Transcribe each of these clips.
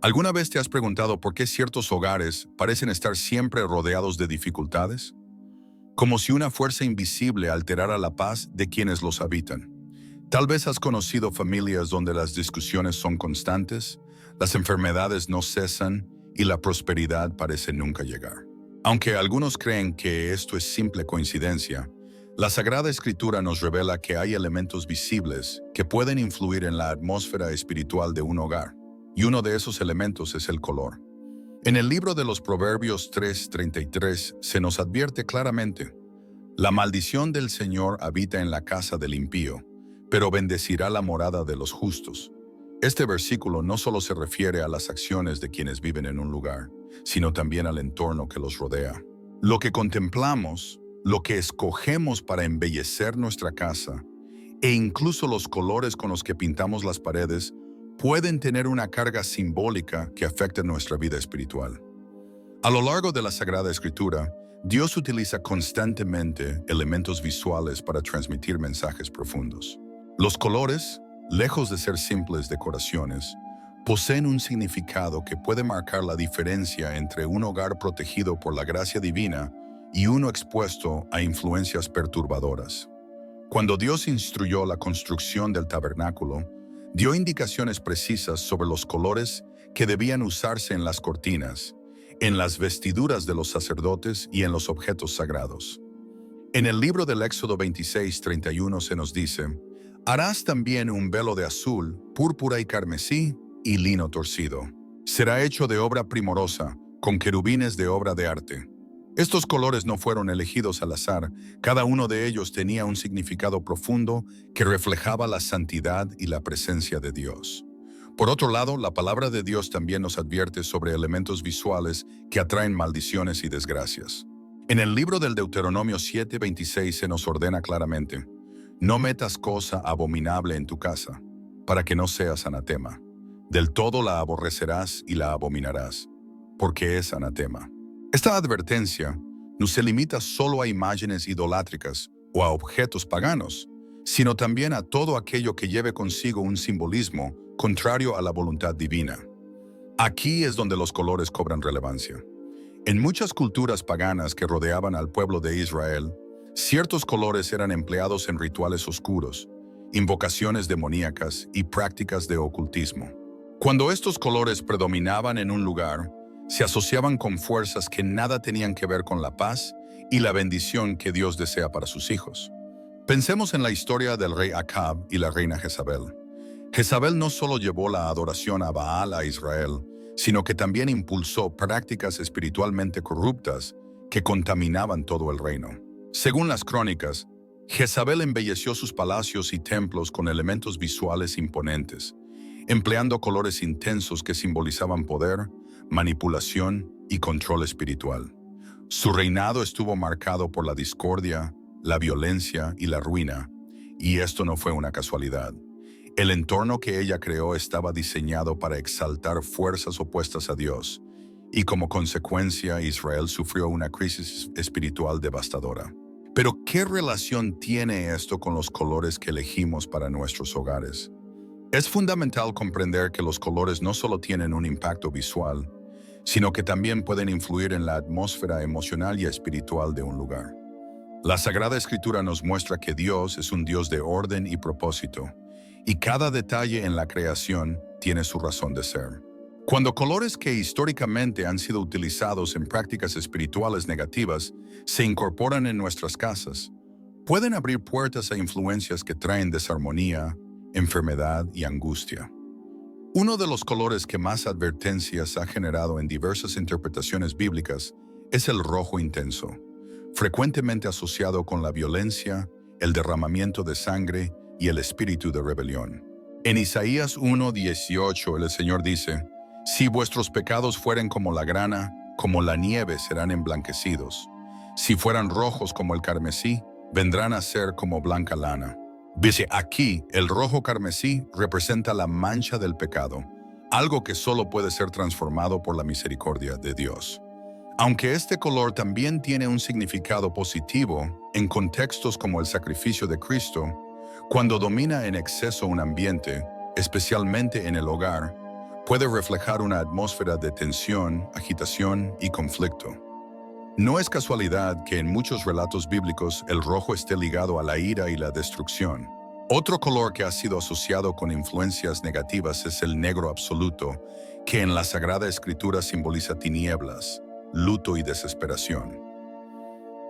¿Alguna vez te has preguntado por qué ciertos hogares parecen estar siempre rodeados de dificultades? Como si una fuerza invisible alterara la paz de quienes los habitan. Tal vez has conocido familias donde las discusiones son constantes, las enfermedades no cesan y la prosperidad parece nunca llegar. Aunque algunos creen que esto es simple coincidencia, la Sagrada Escritura nos revela que hay elementos visibles que pueden influir en la atmósfera espiritual de un hogar, y uno de esos elementos es el color. En el libro de los Proverbios 3:33 se nos advierte claramente: la maldición del Señor habita en la casa del impío, pero bendecirá la morada de los justos. Este versículo no solo se refiere a las acciones de quienes viven en un lugar, sino también al entorno que los rodea. Lo que contemplamos, lo que escogemos para embellecer nuestra casa, e incluso los colores con los que pintamos las paredes, pueden tener una carga simbólica que afecte nuestra vida espiritual. A lo largo de la Sagrada Escritura, Dios utiliza constantemente elementos visuales para transmitir mensajes profundos. Los colores, lejos de ser simples decoraciones, poseen un significado que puede marcar la diferencia entre un hogar protegido por la gracia divina y uno expuesto a influencias perturbadoras. Cuando Dios instruyó la construcción del tabernáculo, dio indicaciones precisas sobre los colores que debían usarse en las cortinas, en las vestiduras de los sacerdotes y en los objetos sagrados. En el libro del Éxodo 26:31 se nos dice: harás también un velo de azul, púrpura y carmesí y lino torcido. Será hecho de obra primorosa, con querubines de obra de arte. Estos colores no fueron elegidos al azar, cada uno de ellos tenía un significado profundo que reflejaba la santidad y la presencia de Dios. Por otro lado, la palabra de Dios también nos advierte sobre elementos visuales que atraen maldiciones y desgracias. En el libro del Deuteronomio 7:26 se nos ordena claramente: no metas cosa abominable en tu casa, para que no seas anatema. Del todo la aborrecerás y la abominarás, porque es anatema. Esta advertencia no se limita solo a imágenes idolátricas o a objetos paganos, sino también a todo aquello que lleve consigo un simbolismo contrario a la voluntad divina. Aquí es donde los colores cobran relevancia. En muchas culturas paganas que rodeaban al pueblo de Israel, ciertos colores eran empleados en rituales oscuros, invocaciones demoníacas y prácticas de ocultismo. Cuando estos colores predominaban en un lugar, se asociaban con fuerzas que nada tenían que ver con la paz y la bendición que Dios desea para sus hijos. Pensemos en la historia del rey Acab y la reina Jezabel. Jezabel no solo llevó la adoración a Baal a Israel, sino que también impulsó prácticas espiritualmente corruptas que contaminaban todo el reino. Según las crónicas, Jezabel embelleció sus palacios y templos con elementos visuales imponentes, empleando colores intensos que simbolizaban poder, manipulación y control espiritual. Su reinado estuvo marcado por la discordia, la violencia y la ruina, y esto no fue una casualidad. El entorno que ella creó estaba diseñado para exaltar fuerzas opuestas a Dios, y como consecuencia Israel sufrió una crisis espiritual devastadora. Pero, ¿qué relación tiene esto con los colores que elegimos para nuestros hogares? Es fundamental comprender que los colores no solo tienen un impacto visual, sino que también pueden influir en la atmósfera emocional y espiritual de un lugar. La Sagrada Escritura nos muestra que Dios es un Dios de orden y propósito, y cada detalle en la creación tiene su razón de ser. Cuando colores que históricamente han sido utilizados en prácticas espirituales negativas se incorporan en nuestras casas, pueden abrir puertas a influencias que traen desarmonía, enfermedad y angustia. Uno de los colores que más advertencias ha generado en diversas interpretaciones bíblicas es el rojo intenso, frecuentemente asociado con la violencia, el derramamiento de sangre y el espíritu de rebelión. En Isaías 1:18 el Señor dice: si vuestros pecados fueren como la grana, como la nieve serán emblanquecidos. Si fueran rojos como el carmesí, vendrán a ser como blanca lana. Dice, aquí el rojo carmesí representa la mancha del pecado, algo que solo puede ser transformado por la misericordia de Dios. Aunque este color también tiene un significado positivo en contextos como el sacrificio de Cristo, cuando domina en exceso un ambiente, especialmente en el hogar, puede reflejar una atmósfera de tensión, agitación y conflicto. No es casualidad que en muchos relatos bíblicos el rojo esté ligado a la ira y la destrucción. Otro color que ha sido asociado con influencias negativas es el negro absoluto, que en la Sagrada Escritura simboliza tinieblas, luto y desesperación.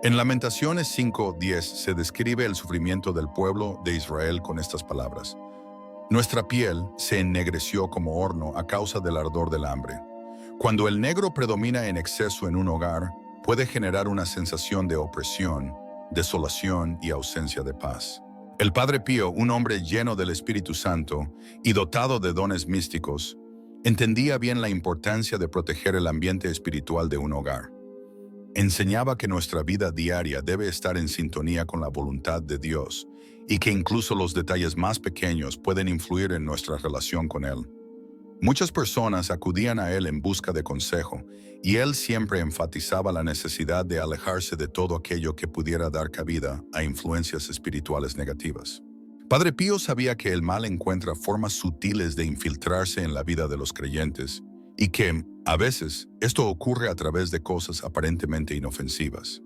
En Lamentaciones 5:10 se describe el sufrimiento del pueblo de Israel con estas palabras: nuestra piel se ennegreció como horno a causa del ardor del hambre. Cuando el negro predomina en exceso en un hogar, puede generar una sensación de opresión, desolación y ausencia de paz. El Padre Pío, un hombre lleno del Espíritu Santo y dotado de dones místicos, entendía bien la importancia de proteger el ambiente espiritual de un hogar. Enseñaba que nuestra vida diaria debe estar en sintonía con la voluntad de Dios y que incluso los detalles más pequeños pueden influir en nuestra relación con Él. Muchas personas acudían a Él en busca de consejo, y Él siempre enfatizaba la necesidad de alejarse de todo aquello que pudiera dar cabida a influencias espirituales negativas. Padre Pío sabía que el mal encuentra formas sutiles de infiltrarse en la vida de los creyentes y que, a veces, esto ocurre a través de cosas aparentemente inofensivas.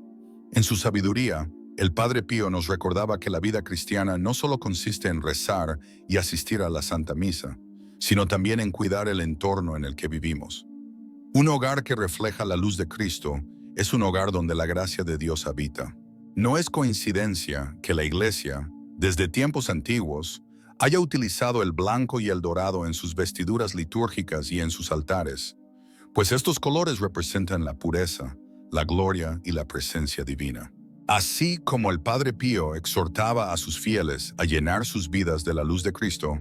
En su sabiduría, el Padre Pío nos recordaba que la vida cristiana no solo consiste en rezar y asistir a la Santa Misa, sino también en cuidar el entorno en el que vivimos. Un hogar que refleja la luz de Cristo es un hogar donde la gracia de Dios habita. No es coincidencia que la Iglesia, desde tiempos antiguos, haya utilizado el blanco y el dorado en sus vestiduras litúrgicas y en sus altares, pues estos colores representan la pureza, la gloria y la presencia divina. Así como el Padre Pío exhortaba a sus fieles a llenar sus vidas de la luz de Cristo,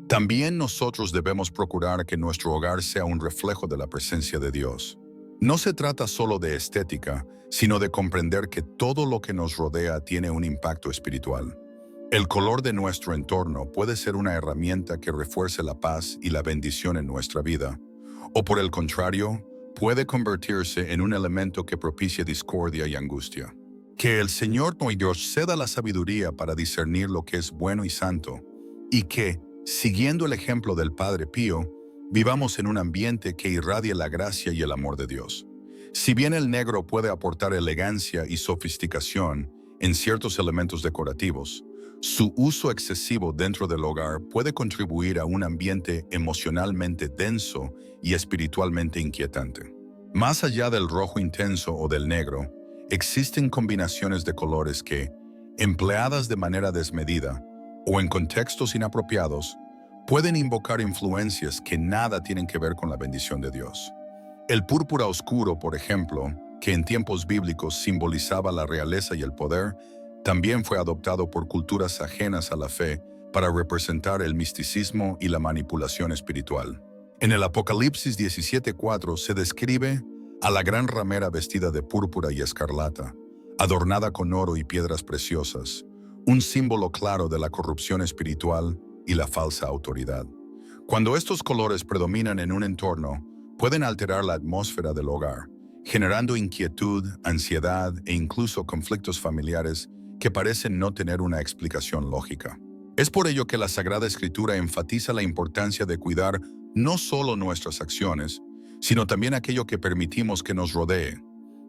también nosotros debemos procurar que nuestro hogar sea un reflejo de la presencia de Dios. No se trata solo de estética, sino de comprender que todo lo que nos rodea tiene un impacto espiritual. El color de nuestro entorno puede ser una herramienta que refuerce la paz y la bendición en nuestra vida, o por el contrario, puede convertirse en un elemento que propicie discordia y angustia. Que el Señor nos ceda la sabiduría para discernir lo que es bueno y santo, y que, siguiendo el ejemplo del Padre Pío, vivamos en un ambiente que irradie la gracia y el amor de Dios. Si bien el negro puede aportar elegancia y sofisticación en ciertos elementos decorativos, su uso excesivo dentro del hogar puede contribuir a un ambiente emocionalmente denso y espiritualmente inquietante. Más allá del rojo intenso o del negro, existen combinaciones de colores que, empleadas de manera desmedida o en contextos inapropiados, pueden invocar influencias que nada tienen que ver con la bendición de Dios. El púrpura oscuro, por ejemplo, que en tiempos bíblicos simbolizaba la realeza y el poder, también fue adoptado por culturas ajenas a la fe para representar el misticismo y la manipulación espiritual. En el Apocalipsis 17:4 se describe a la gran ramera vestida de púrpura y escarlata, adornada con oro y piedras preciosas, un símbolo claro de la corrupción espiritual y la falsa autoridad. Cuando estos colores predominan en un entorno, pueden alterar la atmósfera del hogar, generando inquietud, ansiedad e incluso conflictos familiares que parecen no tener una explicación lógica. Es por ello que la Sagrada Escritura enfatiza la importancia de cuidar no solo nuestras acciones, sino también aquello que permitimos que nos rodee.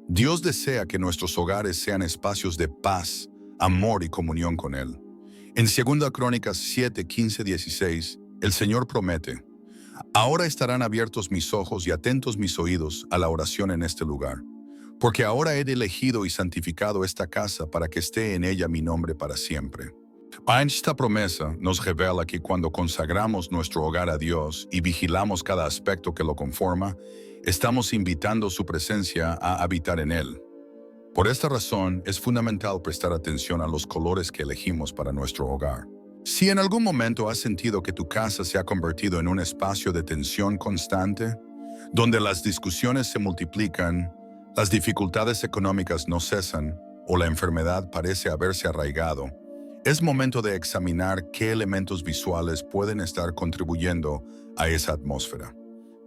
Dios desea que nuestros hogares sean espacios de paz, amor y comunión con Él. En 2 Crónicas 7, 15, 16, el Señor promete: ahora estarán abiertos mis ojos y atentos mis oídos a la oración en este lugar, porque ahora he elegido y santificado esta casa para que esté en ella mi nombre para siempre. Esta promesa nos revela que cuando consagramos nuestro hogar a Dios y vigilamos cada aspecto que lo conforma, estamos invitando su presencia a habitar en Él. Por esta razón, es fundamental prestar atención a los colores que elegimos para nuestro hogar. Si en algún momento has sentido que tu casa se ha convertido en un espacio de tensión constante, donde las discusiones se multiplican, las dificultades económicas no cesan o la enfermedad parece haberse arraigado, es momento de examinar qué elementos visuales pueden estar contribuyendo a esa atmósfera.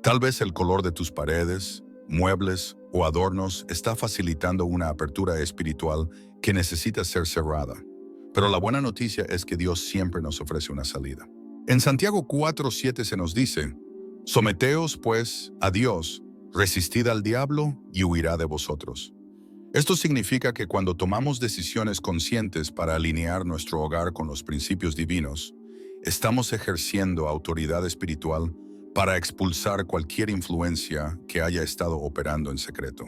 Tal vez el color de tus paredes, muebles o adornos está facilitando una apertura espiritual que necesita ser cerrada. Pero la buena noticia es que Dios siempre nos ofrece una salida. En Santiago 4:7 se nos dice: Someteos, pues, a Dios, resistid al diablo y huirá de vosotros. Esto significa que cuando tomamos decisiones conscientes para alinear nuestro hogar con los principios divinos, estamos ejerciendo autoridad espiritual para expulsar cualquier influencia que haya estado operando en secreto.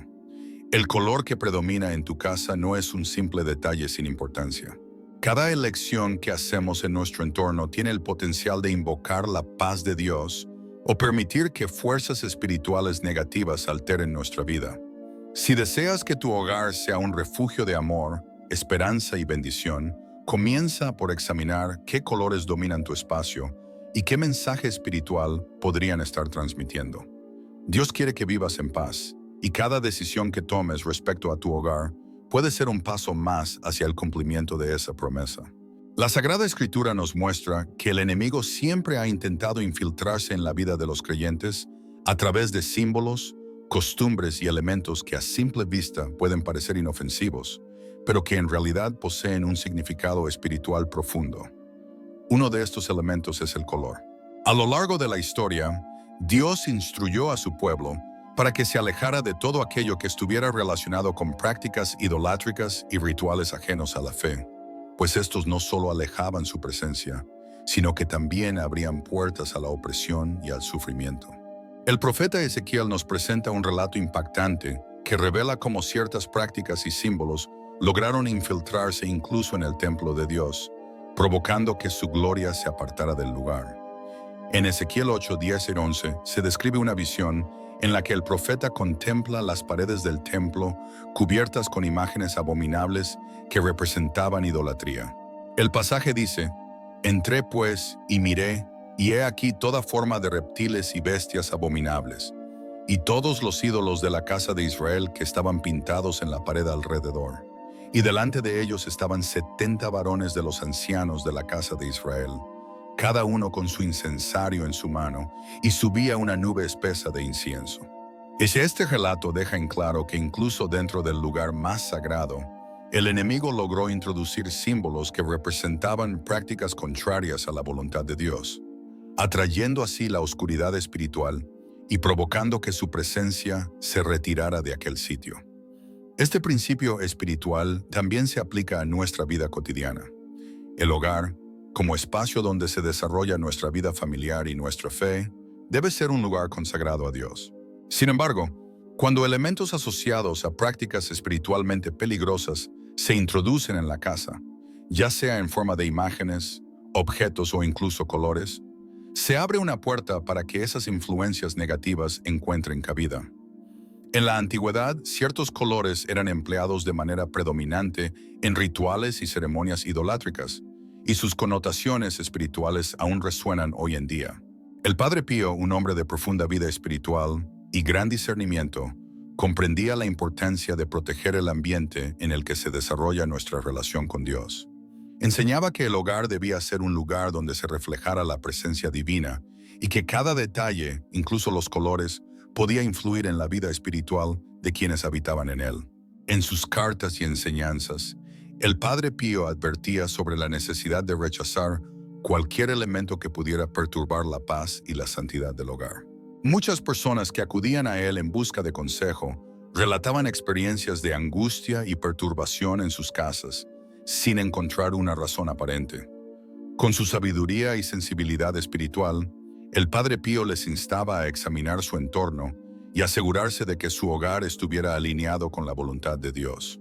El color que predomina en tu casa no es un simple detalle sin importancia. Cada elección que hacemos en nuestro entorno tiene el potencial de invocar la paz de Dios o permitir que fuerzas espirituales negativas alteren nuestra vida. Si deseas que tu hogar sea un refugio de amor, esperanza y bendición, comienza por examinar qué colores dominan tu espacio y qué mensaje espiritual podrían estar transmitiendo. Dios quiere que vivas en paz, y cada decisión que tomes respecto a tu hogar puede ser un paso más hacia el cumplimiento de esa promesa. La Sagrada Escritura nos muestra que el enemigo siempre ha intentado infiltrarse en la vida de los creyentes a través de símbolos, costumbres y elementos que a simple vista pueden parecer inofensivos, pero que en realidad poseen un significado espiritual profundo. Uno de estos elementos es el color. A lo largo de la historia, Dios instruyó a su pueblo para que se alejara de todo aquello que estuviera relacionado con prácticas idolátricas y rituales ajenos a la fe, pues estos no solo alejaban su presencia, sino que también abrían puertas a la opresión y al sufrimiento. El profeta Ezequiel nos presenta un relato impactante que revela cómo ciertas prácticas y símbolos lograron infiltrarse incluso en el templo de Dios, provocando que su gloria se apartara del lugar. En Ezequiel 8, 10 y 11 se describe una visión en la que el profeta contempla las paredes del templo cubiertas con imágenes abominables que representaban idolatría. El pasaje dice: «Entré pues y miré, y he aquí toda forma de reptiles y bestias abominables, y todos los ídolos de la casa de Israel que estaban pintados en la pared alrededor. Y delante de ellos estaban 70 varones de los ancianos de la casa de Israel, cada uno con su incensario en su mano, y subía una nube espesa de incienso». Este relato deja en claro que incluso dentro del lugar más sagrado, el enemigo logró introducir símbolos que representaban prácticas contrarias a la voluntad de Dios, atrayendo así la oscuridad espiritual y provocando que su presencia se retirara de aquel sitio. Este principio espiritual también se aplica a nuestra vida cotidiana. El hogar, como espacio donde se desarrolla nuestra vida familiar y nuestra fe, debe ser un lugar consagrado a Dios. Sin embargo, cuando elementos asociados a prácticas espiritualmente peligrosas se introducen en la casa, ya sea en forma de imágenes, objetos o incluso colores, se abre una puerta para que esas influencias negativas encuentren cabida. En la antigüedad, ciertos colores eran empleados de manera predominante en rituales y ceremonias idolátricas, y sus connotaciones espirituales aún resuenan hoy en día. El Padre Pío, un hombre de profunda vida espiritual y gran discernimiento, comprendía la importancia de proteger el ambiente en el que se desarrolla nuestra relación con Dios. Enseñaba que el hogar debía ser un lugar donde se reflejara la presencia divina y que cada detalle, incluso los colores, podía influir en la vida espiritual de quienes habitaban en él. En sus cartas y enseñanzas, el Padre Pío advertía sobre la necesidad de rechazar cualquier elemento que pudiera perturbar la paz y la santidad del hogar. Muchas personas que acudían a él en busca de consejo relataban experiencias de angustia y perturbación en sus casas, sin encontrar una razón aparente. Con su sabiduría y sensibilidad espiritual, el Padre Pío les instaba a examinar su entorno y asegurarse de que su hogar estuviera alineado con la voluntad de Dios.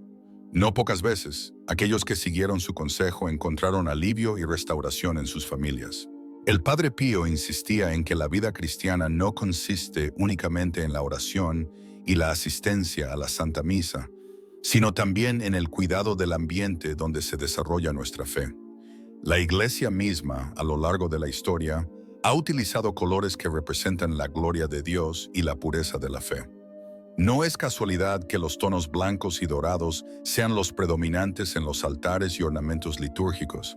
No pocas veces, aquellos que siguieron su consejo encontraron alivio y restauración en sus familias. El Padre Pío insistía en que la vida cristiana no consiste únicamente en la oración y la asistencia a la Santa Misa, sino también en el cuidado del ambiente donde se desarrolla nuestra fe. La Iglesia misma, a lo largo de la historia, ha utilizado colores que representan la gloria de Dios y la pureza de la fe. No es casualidad que los tonos blancos y dorados sean los predominantes en los altares y ornamentos litúrgicos,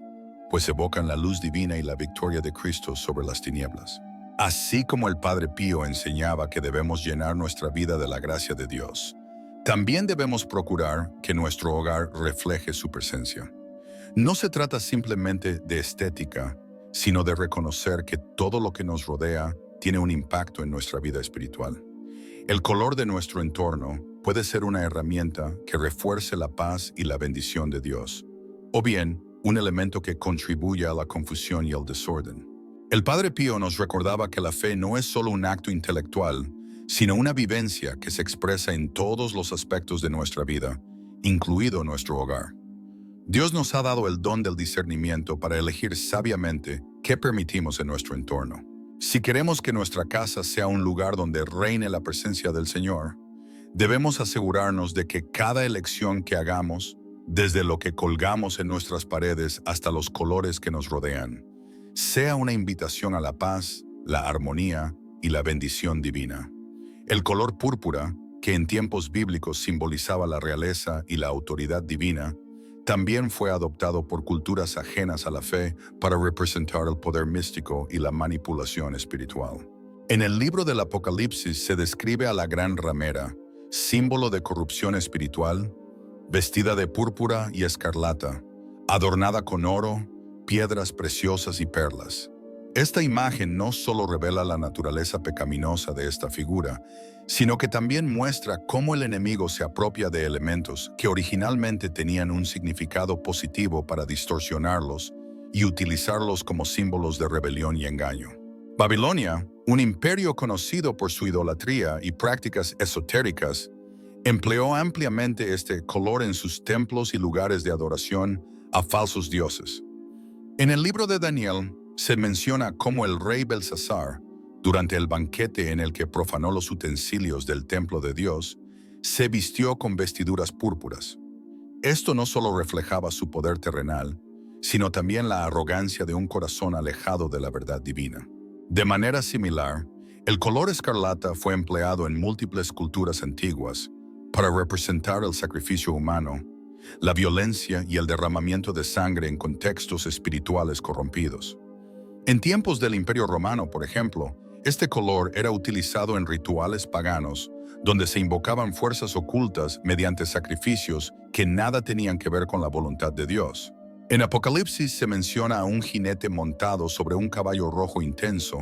pues evocan la luz divina y la victoria de Cristo sobre las tinieblas. Así como el Padre Pío enseñaba que debemos llenar nuestra vida de la gracia de Dios, también debemos procurar que nuestro hogar refleje su presencia. No se trata simplemente de estética, sino de reconocer que todo lo que nos rodea tiene un impacto en nuestra vida espiritual. El color de nuestro entorno puede ser una herramienta que refuerce la paz y la bendición de Dios, o bien un elemento que contribuya a la confusión y el desorden. El Padre Pío nos recordaba que la fe no es solo un acto intelectual, sino una vivencia que se expresa en todos los aspectos de nuestra vida, incluido nuestro hogar. Dios nos ha dado el don del discernimiento para elegir sabiamente qué permitimos en nuestro entorno. Si queremos que nuestra casa sea un lugar donde reine la presencia del Señor, debemos asegurarnos de que cada elección que hagamos, desde lo que colgamos en nuestras paredes hasta los colores que nos rodean, sea una invitación a la paz, la armonía y la bendición divina. El color púrpura, que en tiempos bíblicos simbolizaba la realeza y la autoridad divina, también fue adoptado por culturas ajenas a la fe para representar el poder místico y la manipulación espiritual. En el libro del Apocalipsis se describe a la gran ramera, símbolo de corrupción espiritual, vestida de púrpura y escarlata, adornada con oro, piedras preciosas y perlas. Esta imagen no solo revela la naturaleza pecaminosa de esta figura, sino que también muestra cómo el enemigo se apropia de elementos que originalmente tenían un significado positivo para distorsionarlos y utilizarlos como símbolos de rebelión y engaño. Babilonia, un imperio conocido por su idolatría y prácticas esotéricas, empleó ampliamente este color en sus templos y lugares de adoración a falsos dioses. En el libro de Daniel se menciona cómo el rey Belsasar, durante el banquete en el que profanó los utensilios del templo de Dios, se vistió con vestiduras púrpuras. Esto no solo reflejaba su poder terrenal, sino también la arrogancia de un corazón alejado de la verdad divina. De manera similar, el color escarlata fue empleado en múltiples culturas antiguas para representar el sacrificio humano, la violencia y el derramamiento de sangre en contextos espirituales corrompidos. En tiempos del Imperio Romano, por ejemplo, este color era utilizado en rituales paganos, donde se invocaban fuerzas ocultas mediante sacrificios que nada tenían que ver con la voluntad de Dios. En Apocalipsis se menciona a un jinete montado sobre un caballo rojo intenso,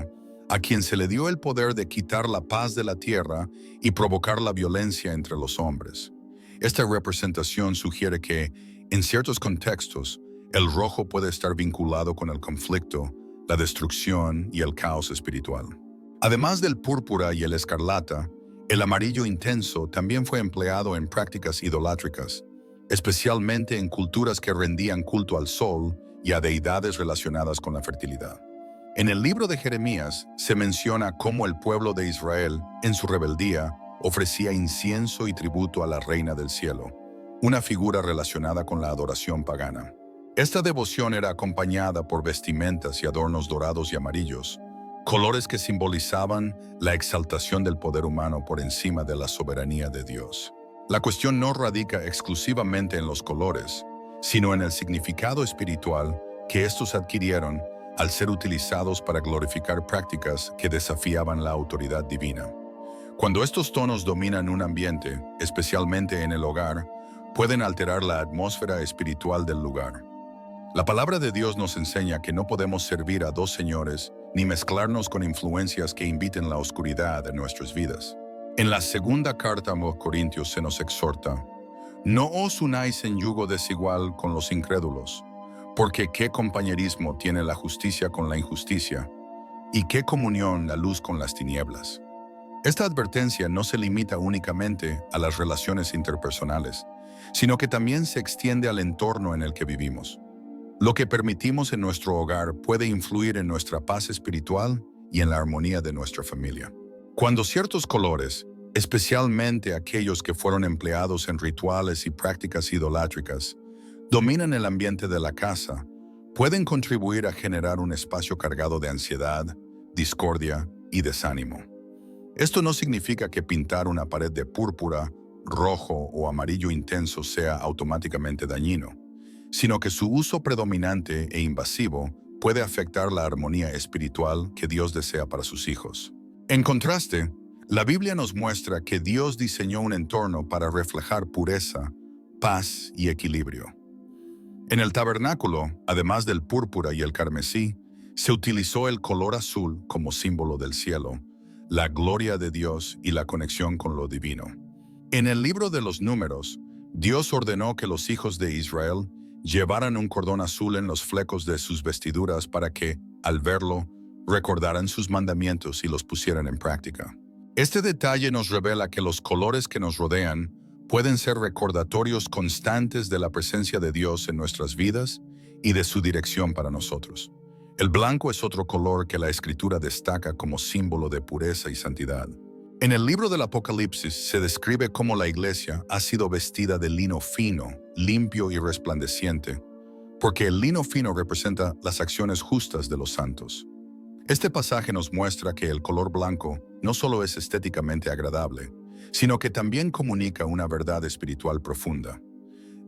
a quien se le dio el poder de quitar la paz de la tierra y provocar la violencia entre los hombres. Esta representación sugiere que, en ciertos contextos, el rojo puede estar vinculado con el conflicto, la destrucción y el caos espiritual. Además del púrpura y el escarlata, el amarillo intenso también fue empleado en prácticas idolátricas, especialmente en culturas que rendían culto al sol y a deidades relacionadas con la fertilidad. En el libro de Jeremías se menciona cómo el pueblo de Israel, en su rebeldía, ofrecía incienso y tributo a la Reina del Cielo, una figura relacionada con la adoración pagana. Esta devoción era acompañada por vestimentas y adornos dorados y amarillos, colores que simbolizaban la exaltación del poder humano por encima de la soberanía de Dios. La cuestión no radica exclusivamente en los colores, sino en el significado espiritual que estos adquirieron al ser utilizados para glorificar prácticas que desafiaban la autoridad divina. Cuando estos tonos dominan un ambiente, especialmente en el hogar, pueden alterar la atmósfera espiritual del lugar. La palabra de Dios nos enseña que no podemos servir a dos señores ni mezclarnos con influencias que inviten la oscuridad en nuestras vidas. En la segunda carta a los Corintios se nos exhorta: no os unáis en yugo desigual con los incrédulos, porque qué compañerismo tiene la justicia con la injusticia, y qué comunión la luz con las tinieblas. Esta advertencia no se limita únicamente a las relaciones interpersonales, sino que también se extiende al entorno en el que vivimos. Lo que permitimos en nuestro hogar puede influir en nuestra paz espiritual y en la armonía de nuestra familia. Cuando ciertos colores, especialmente aquellos que fueron empleados en rituales y prácticas idolátricas, dominan el ambiente de la casa, pueden contribuir a generar un espacio cargado de ansiedad, discordia y desánimo. Esto no significa que pintar una pared de púrpura, rojo o amarillo intenso sea automáticamente dañino, sino que su uso predominante e invasivo puede afectar la armonía espiritual que Dios desea para sus hijos. En contraste, la Biblia nos muestra que Dios diseñó un entorno para reflejar pureza, paz y equilibrio. En el tabernáculo, además del púrpura y el carmesí, Se utilizó el color azul como símbolo del cielo, la gloria de Dios y la conexión con lo divino. En el libro de los Números, Dios ordenó que los hijos de Israel llevaran un cordón azul en los flecos de sus vestiduras para que, al verlo, recordaran sus mandamientos y los pusieran en práctica. Este detalle nos revela que los colores que nos rodean pueden ser recordatorios constantes de la presencia de Dios en nuestras vidas y de su dirección para nosotros. El blanco es otro color que la Escritura destaca como símbolo de pureza y santidad. En el libro del Apocalipsis se describe cómo la iglesia ha sido vestida de lino fino, limpio y resplandeciente, porque el lino fino representa las acciones justas de los santos. Este pasaje nos muestra que el color blanco no solo es estéticamente agradable, sino que también comunica una verdad espiritual profunda: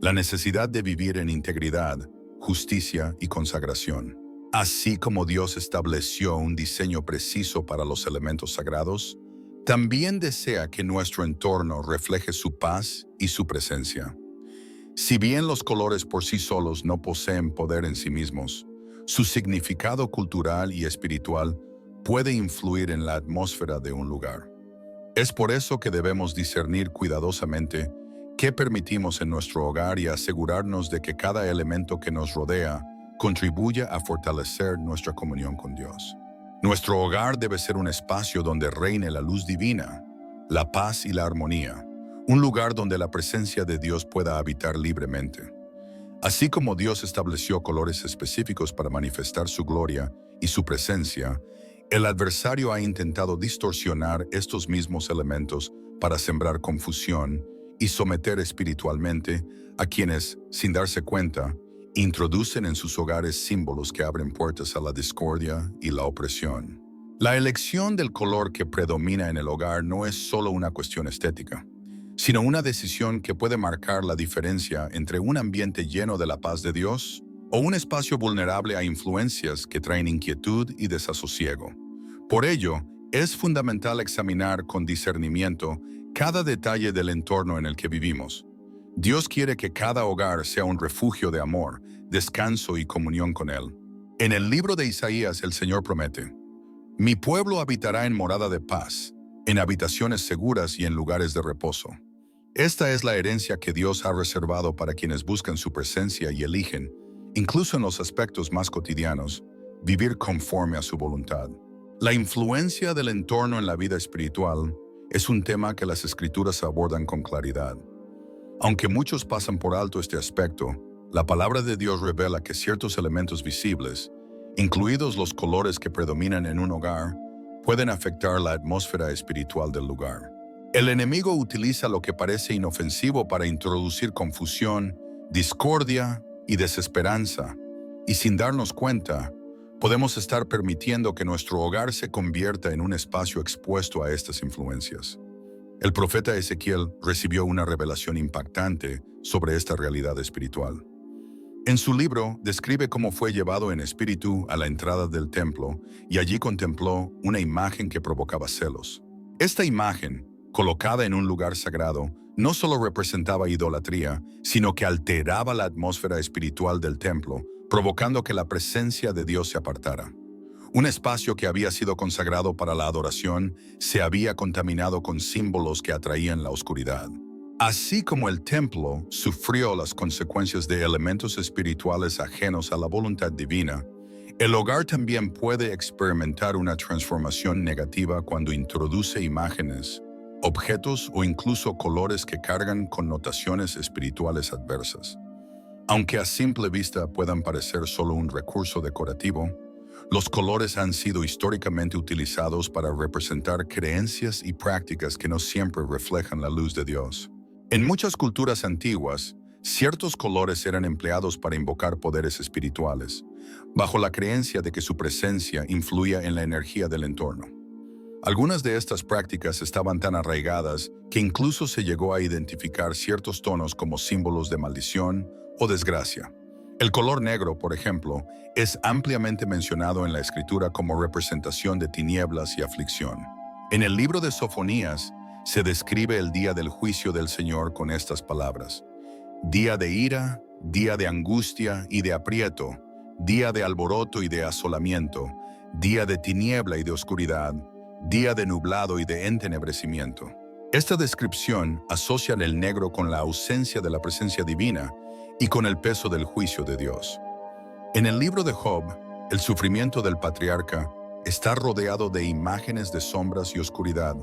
la necesidad de vivir en integridad, justicia y consagración. Así como Dios estableció un diseño preciso para los elementos sagrados, también desea que nuestro entorno refleje su paz y su presencia. Si bien los colores por sí solos no poseen poder en sí mismos, su significado cultural y espiritual puede influir en la atmósfera de un lugar. Es por eso que debemos discernir cuidadosamente qué permitimos en nuestro hogar y asegurarnos de que cada elemento que nos rodea contribuya a fortalecer nuestra comunión con Dios. Nuestro hogar debe ser un espacio donde reine la luz divina, la paz y la armonía, un lugar donde la presencia de Dios pueda habitar libremente. Así como Dios estableció colores específicos para manifestar su gloria y su presencia, el adversario ha intentado distorsionar estos mismos elementos para sembrar confusión y someter espiritualmente a quienes, sin darse cuenta, introducen en sus hogares símbolos que abren puertas a la discordia y la opresión. La elección del color que predomina en el hogar no es solo una cuestión estética, sino una decisión que puede marcar la diferencia entre un ambiente lleno de la paz de Dios o un espacio vulnerable a influencias que traen inquietud y desasosiego. Por ello, es fundamental examinar con discernimiento cada detalle del entorno en el que vivimos. Dios quiere que cada hogar sea un refugio de amor, descanso y comunión con Él. En el libro de Isaías, el Señor promete: «Mi pueblo habitará en morada de paz, en habitaciones seguras y en lugares de reposo». Esta es la herencia que Dios ha reservado para quienes buscan su presencia y eligen, incluso en los aspectos más cotidianos, vivir conforme a su voluntad. La influencia del entorno en la vida espiritual es un tema que las Escrituras abordan con claridad. Aunque muchos pasan por alto este aspecto, la palabra de Dios revela que ciertos elementos visibles, incluidos los colores que predominan en un hogar, pueden afectar la atmósfera espiritual del lugar. El enemigo utiliza lo que parece inofensivo para introducir confusión, discordia y desesperanza, y sin darnos cuenta, podemos estar permitiendo que nuestro hogar se convierta en un espacio expuesto a estas influencias. El profeta Ezequiel recibió una revelación impactante sobre esta realidad espiritual. En su libro describe cómo fue llevado en espíritu a la entrada del templo y allí contempló una imagen que provocaba celos. Esta imagen, colocada en un lugar sagrado, no solo representaba idolatría, sino que alteraba la atmósfera espiritual del templo, provocando que la presencia de Dios se apartara. Un espacio que había sido consagrado para la adoración se había contaminado con símbolos que atraían la oscuridad. Así como el templo sufrió las consecuencias de elementos espirituales ajenos a la voluntad divina, el hogar también puede experimentar una transformación negativa cuando introduce imágenes, objetos o incluso colores que cargan connotaciones espirituales adversas. Aunque a simple vista puedan parecer solo un recurso decorativo, los colores han sido históricamente utilizados para representar creencias y prácticas que no siempre reflejan la luz de Dios. En muchas culturas antiguas, ciertos colores eran empleados para invocar poderes espirituales, bajo la creencia de que su presencia influía en la energía del entorno. Algunas de estas prácticas estaban tan arraigadas que incluso se llegó a identificar ciertos tonos como símbolos de maldición o desgracia. El color negro, por ejemplo, es ampliamente mencionado en la Escritura como representación de tinieblas y aflicción. En el libro de Sofonías se describe el día del juicio del Señor con estas palabras: día de ira, día de angustia y de aprieto, día de alboroto y de asolamiento, día de tiniebla y de oscuridad, día de nublado y de entenebrecimiento. Esta descripción asocia el negro con la ausencia de la presencia divina y con el peso del juicio de Dios. En el libro de Job, el sufrimiento del patriarca está rodeado de imágenes de sombras y oscuridad,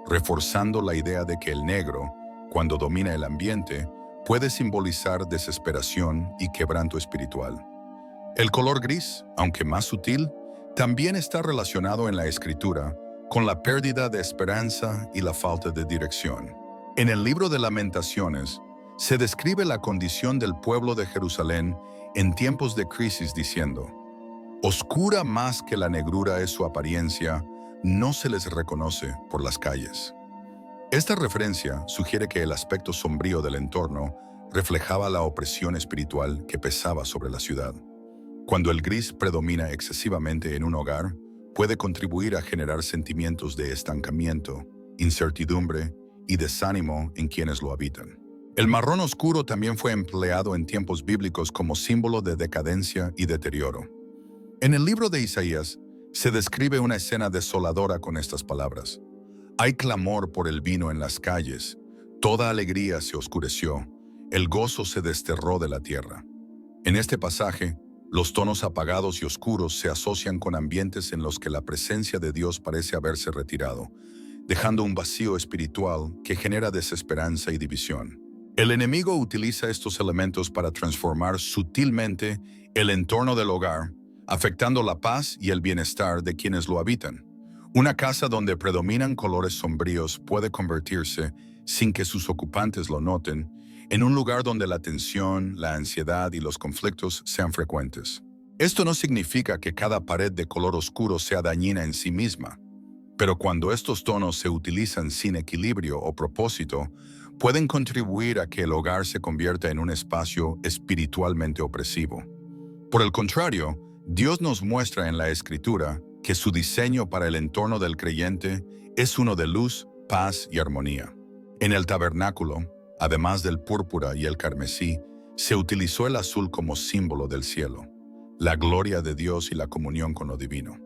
reforzando la idea de que el negro, cuando domina el ambiente, puede simbolizar desesperación y quebranto espiritual. El color gris, aunque más sutil, también está relacionado en la escritura con la pérdida de esperanza y la falta de dirección. En el libro de Lamentaciones, se describe la condición del pueblo de Jerusalén en tiempos de crisis diciendo: oscura más que la negrura es su apariencia, no se les reconoce por las calles. Esta referencia sugiere que el aspecto sombrío del entorno reflejaba la opresión espiritual que pesaba sobre la ciudad. Cuando el gris predomina excesivamente en un hogar, puede contribuir a generar sentimientos de estancamiento, incertidumbre y desánimo en quienes lo habitan. El marrón oscuro también fue empleado en tiempos bíblicos como símbolo de decadencia y deterioro. En el libro de Isaías se describe una escena desoladora con estas palabras: hay clamor por el vino en las calles, toda alegría se oscureció, el gozo se desterró de la tierra. En este pasaje, los tonos apagados y oscuros se asocian con ambientes en los que la presencia de Dios parece haberse retirado, dejando un vacío espiritual que genera desesperanza y división. El enemigo utiliza estos elementos para transformar sutilmente el entorno del hogar, afectando la paz y el bienestar de quienes lo habitan. Una casa donde predominan colores sombríos puede convertirse, sin que sus ocupantes lo noten, en un lugar donde la tensión, la ansiedad y los conflictos sean frecuentes. Esto no significa que cada pared de color oscuro sea dañina en sí misma, pero cuando estos tonos se utilizan sin equilibrio o propósito, pueden contribuir a que el hogar se convierta en un espacio espiritualmente opresivo. Por el contrario, Dios nos muestra en la Escritura que su diseño para el entorno del creyente es uno de luz, paz y armonía. En el tabernáculo, además del púrpura y el carmesí, se utilizó el azul como símbolo del cielo, la gloria de Dios y la comunión con lo divino.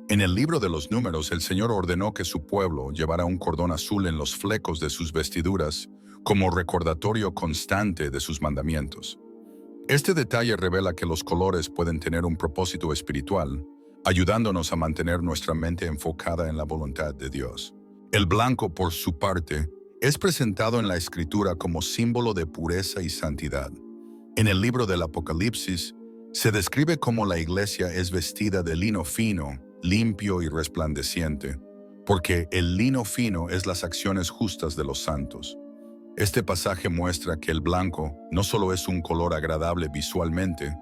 En el libro de los Números, el Señor ordenó que su pueblo llevara un cordón azul en los flecos de sus vestiduras como recordatorio constante de sus mandamientos. Este detalle revela que los colores pueden tener un propósito espiritual, ayudándonos a mantener nuestra mente enfocada en la voluntad de Dios. El blanco, por su parte, es presentado en la Escritura como símbolo de pureza y santidad. En el libro del Apocalipsis, se describe cómo la iglesia es vestida de lino fino, limpio y resplandeciente, porque el lino fino es las acciones justas de los santos. Este pasaje muestra que el blanco no solo es un color agradable visualmente,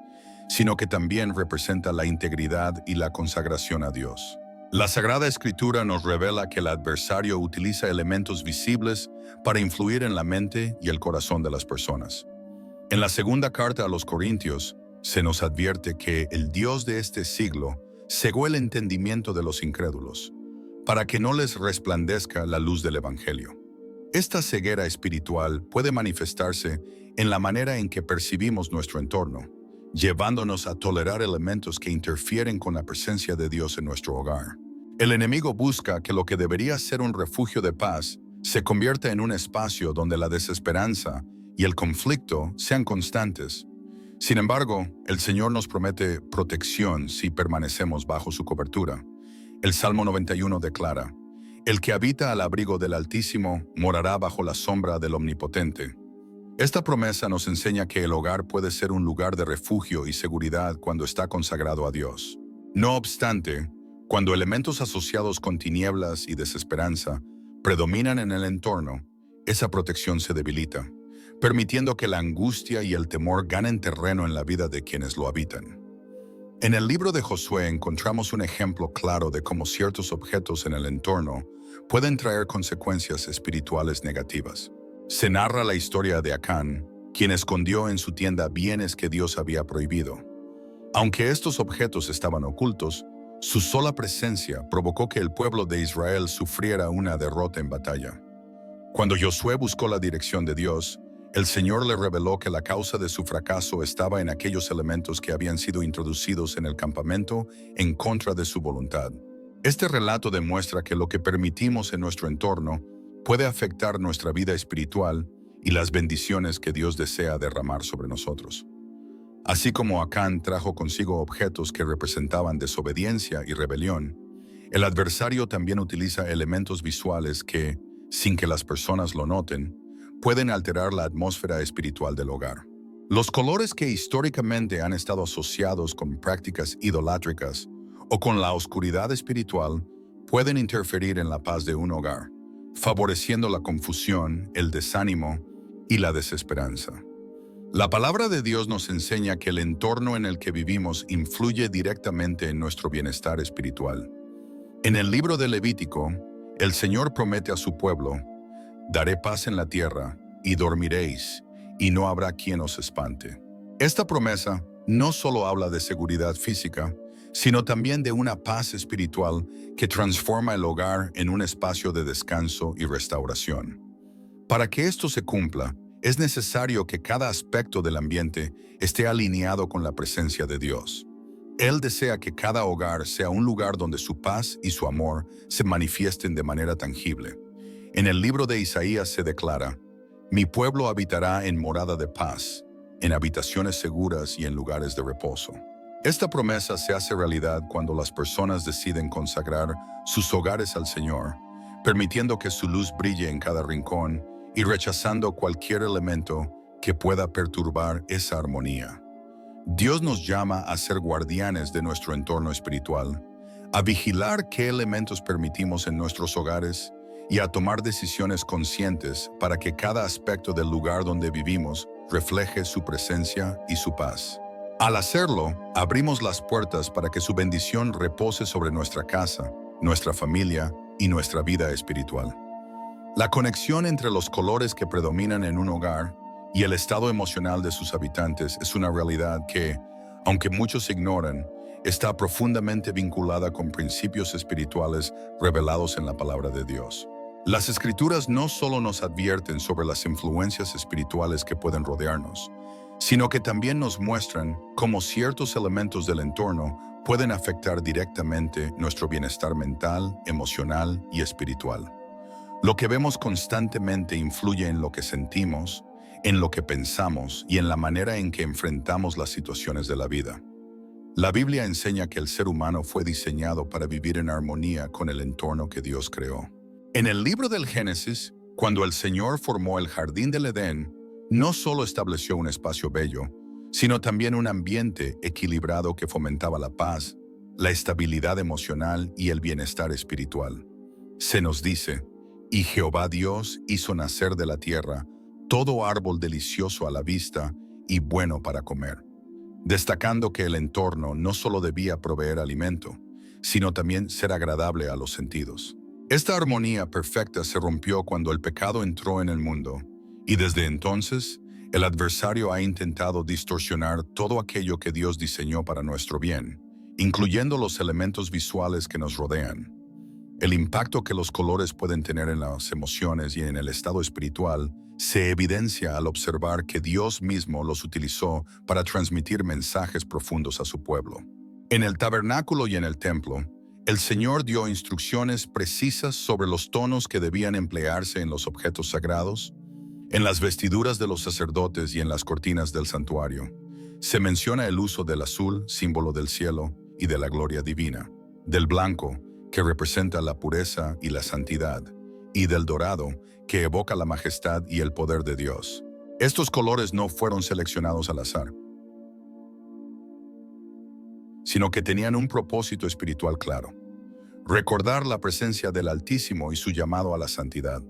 sino que también representa la integridad y la consagración a Dios. La Sagrada Escritura nos revela que el adversario utiliza elementos visibles para influir en la mente y el corazón de las personas. En la segunda carta a los Corintios, se nos advierte que el Dios de este siglo cegó el entendimiento de los incrédulos, para que no les resplandezca la luz del Evangelio. Esta ceguera espiritual puede manifestarse en la manera en que percibimos nuestro entorno, llevándonos a tolerar elementos que interfieren con la presencia de Dios en nuestro hogar. El enemigo busca que lo que debería ser un refugio de paz se convierta en un espacio donde la desesperanza y el conflicto sean constantes. Sin embargo, el Señor nos promete protección si permanecemos bajo su cobertura. El Salmo 91 declara: el que habita al abrigo del Altísimo morará bajo la sombra del Omnipotente. Esta promesa nos enseña que el hogar puede ser un lugar de refugio y seguridad cuando está consagrado a Dios. No obstante, cuando elementos asociados con tinieblas y desesperanza predominan en el entorno, esa protección se debilita, permitiendo que la angustia y el temor ganen terreno en la vida de quienes lo habitan. En el libro de Josué encontramos un ejemplo claro de cómo ciertos objetos en el entorno pueden traer consecuencias espirituales negativas. Se narra la historia de Acán, quien escondió en su tienda bienes que Dios había prohibido. Aunque estos objetos estaban ocultos, su sola presencia provocó que el pueblo de Israel sufriera una derrota en batalla. Cuando Josué buscó la dirección de Dios, El Señor le reveló que la causa de su fracaso estaba en aquellos elementos que habían sido introducidos en el campamento en contra de su voluntad. Este relato demuestra que lo que permitimos en nuestro entorno puede afectar nuestra vida espiritual y las bendiciones que Dios desea derramar sobre nosotros. Así como Acán trajo consigo objetos que representaban desobediencia y rebelión, el adversario también utiliza elementos visuales que, sin que las personas lo noten, pueden alterar la atmósfera espiritual del hogar. Los colores que históricamente han estado asociados con prácticas idolátricas o con la oscuridad espiritual pueden interferir en la paz de un hogar, favoreciendo la confusión, el desánimo y la desesperanza. La palabra de Dios nos enseña que el entorno en el que vivimos influye directamente en nuestro bienestar espiritual. En el libro de Levítico, el Señor promete a su pueblo: daré paz en la tierra, y dormiréis, y no habrá quien os espante. Esta promesa no solo habla de seguridad física, sino también de una paz espiritual que transforma el hogar en un espacio de descanso y restauración. Para que esto se cumpla, es necesario que cada aspecto del ambiente esté alineado con la presencia de Dios. Él desea que cada hogar sea un lugar donde su paz y su amor se manifiesten de manera tangible. En el libro de Isaías se declara: mi pueblo habitará en morada de paz, en habitaciones seguras y en lugares de reposo. Esta promesa se hace realidad cuando las personas deciden consagrar sus hogares al Señor, permitiendo que su luz brille en cada rincón y rechazando cualquier elemento que pueda perturbar esa armonía. Dios nos llama a ser guardianes de nuestro entorno espiritual, a vigilar qué elementos permitimos en nuestros hogares y a tomar decisiones conscientes para que cada aspecto del lugar donde vivimos refleje su presencia y su paz. Al hacerlo, abrimos las puertas para que su bendición repose sobre nuestra casa, nuestra familia y nuestra vida espiritual. La conexión entre los colores que predominan en un hogar y el estado emocional de sus habitantes es una realidad que, aunque muchos ignoran, está profundamente vinculada con principios espirituales revelados en la palabra de Dios. Las Escrituras no solo nos advierten sobre las influencias espirituales que pueden rodearnos, sino que también nos muestran cómo ciertos elementos del entorno pueden afectar directamente nuestro bienestar mental, emocional y espiritual. Lo que vemos constantemente influye en lo que sentimos, en lo que pensamos y en la manera en que enfrentamos las situaciones de la vida. La Biblia enseña que el ser humano fue diseñado para vivir en armonía con el entorno que Dios creó. En el libro del Génesis, cuando el Señor formó el jardín del Edén, no solo estableció un espacio bello, sino también un ambiente equilibrado que fomentaba la paz, la estabilidad emocional y el bienestar espiritual. Se nos dice: y Jehová Dios hizo nacer de la tierra todo árbol delicioso a la vista y bueno para comer, destacando que el entorno no solo debía proveer alimento, sino también ser agradable a los sentidos. Esta armonía perfecta se rompió cuando el pecado entró en el mundo, y desde entonces el adversario ha intentado distorsionar todo aquello que Dios diseñó para nuestro bien, incluyendo los elementos visuales que nos rodean. El impacto que los colores pueden tener en las emociones y en el estado espiritual se evidencia al observar que Dios mismo los utilizó para transmitir mensajes profundos a su pueblo. En el tabernáculo y en el templo, el Señor dio instrucciones precisas sobre los tonos que debían emplearse en los objetos sagrados, en las vestiduras de los sacerdotes y en las cortinas del santuario. Se menciona el uso del azul, símbolo del cielo y de la gloria divina, del blanco, que representa la pureza y la santidad, y del dorado, que evoca la majestad y el poder de Dios. Estos colores no fueron seleccionados al azar, sino que tenían un propósito espiritual claro: recordar la presencia del Altísimo y su llamado a la santidad.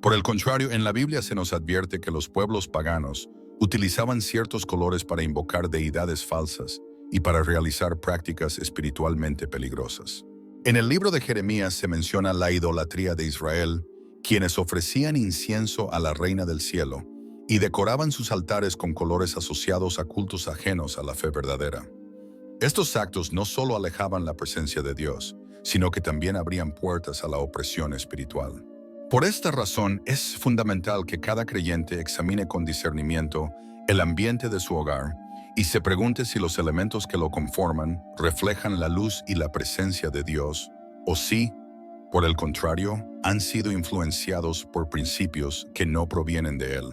Por el contrario, en la Biblia se nos advierte que los pueblos paganos utilizaban ciertos colores para invocar deidades falsas y para realizar prácticas espiritualmente peligrosas. En el libro de Jeremías se menciona la idolatría de Israel, quienes ofrecían incienso a la Reina del Cielo y decoraban sus altares con colores asociados a cultos ajenos a la fe verdadera. Estos actos no solo alejaban la presencia de Dios, sino que también abrían puertas a la opresión espiritual. Por esta razón, es fundamental que cada creyente examine con discernimiento el ambiente de su hogar y se pregunte si los elementos que lo conforman reflejan la luz y la presencia de Dios, o si, por el contrario, han sido influenciados por principios que no provienen de Él.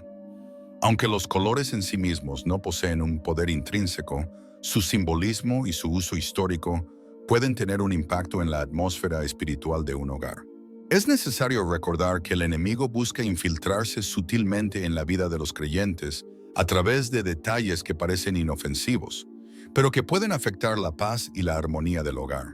Aunque los colores en sí mismos no poseen un poder intrínseco, su simbolismo y su uso histórico pueden tener un impacto en la atmósfera espiritual de un hogar. Es necesario recordar que el enemigo busca infiltrarse sutilmente en la vida de los creyentes a través de detalles que parecen inofensivos, pero que pueden afectar la paz y la armonía del hogar.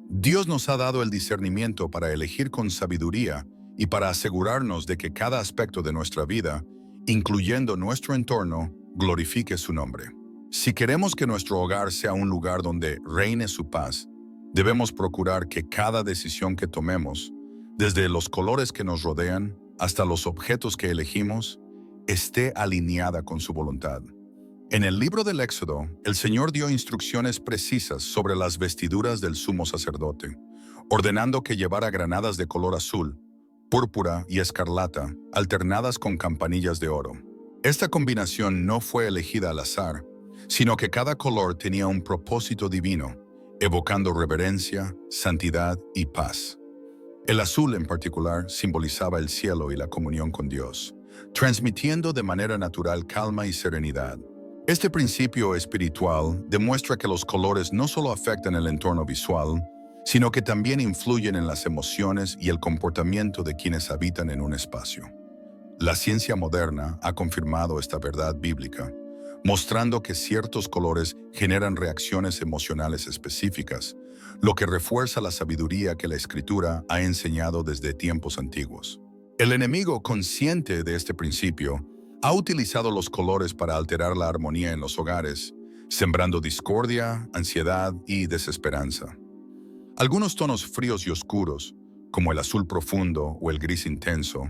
Dios nos ha dado el discernimiento para elegir con sabiduría y para asegurarnos de que cada aspecto de nuestra vida, incluyendo nuestro entorno, glorifique su nombre. Si queremos que nuestro hogar sea un lugar donde reine su paz, debemos procurar que cada decisión que tomemos, desde los colores que nos rodean hasta los objetos que elegimos, esté alineada con su voluntad. En el libro del Éxodo, el Señor dio instrucciones precisas sobre las vestiduras del sumo sacerdote, ordenando que llevara granadas de color azul, púrpura y escarlata, alternadas con campanillas de oro. Esta combinación no fue elegida al azar, sino que cada color tenía un propósito divino, evocando reverencia, santidad y paz. El azul en particular simbolizaba el cielo y la comunión con Dios, transmitiendo de manera natural calma y serenidad. Este principio espiritual demuestra que los colores no solo afectan el entorno visual, sino que también influyen en las emociones y el comportamiento de quienes habitan en un espacio. La ciencia moderna ha confirmado esta verdad bíblica, mostrando que ciertos colores generan reacciones emocionales específicas, lo que refuerza la sabiduría que la Escritura ha enseñado desde tiempos antiguos. El enemigo, consciente de este principio, ha utilizado los colores para alterar la armonía en los hogares, sembrando discordia, ansiedad y desesperanza. Algunos tonos fríos y oscuros, como el azul profundo o el gris intenso,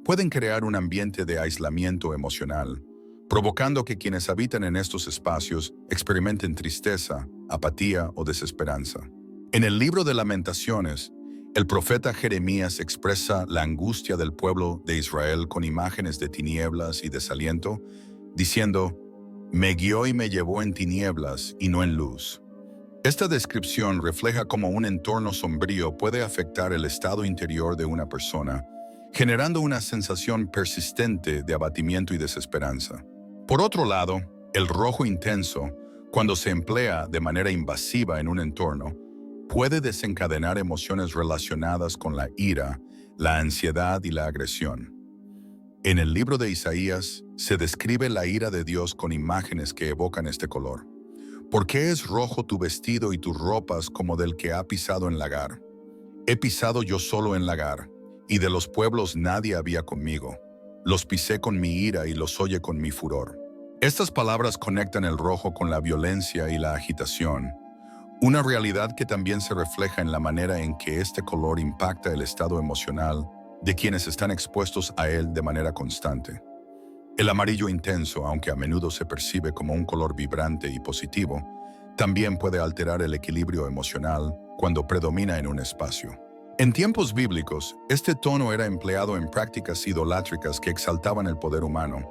pueden crear un ambiente de aislamiento emocional, provocando que quienes habitan en estos espacios experimenten tristeza, apatía o desesperanza. En el libro de Lamentaciones, el profeta Jeremías expresa la angustia del pueblo de Israel con imágenes de tinieblas y desaliento, diciendo: «Me guió y me llevó en tinieblas y no en luz». Esta descripción refleja cómo un entorno sombrío puede afectar el estado interior de una persona, generando una sensación persistente de abatimiento y desesperanza. Por otro lado, el rojo intenso, cuando se emplea de manera invasiva en un entorno, puede desencadenar emociones relacionadas con la ira, la ansiedad y la agresión. En el libro de Isaías se describe la ira de Dios con imágenes que evocan este color. ¿Por qué es rojo tu vestido y tus ropas como del que ha pisado en lagar? He pisado yo solo en lagar, y de los pueblos nadie había conmigo. Los pisé con mi ira y los hollé con mi furor. Estas palabras conectan el rojo con la violencia y la agitación, una realidad que también se refleja en la manera en que este color impacta el estado emocional de quienes están expuestos a él de manera constante. El amarillo intenso, aunque a menudo se percibe como un color vibrante y positivo, también puede alterar el equilibrio emocional cuando predomina en un espacio. En tiempos bíblicos, este tono era empleado en prácticas idolátricas que exaltaban el poder humano,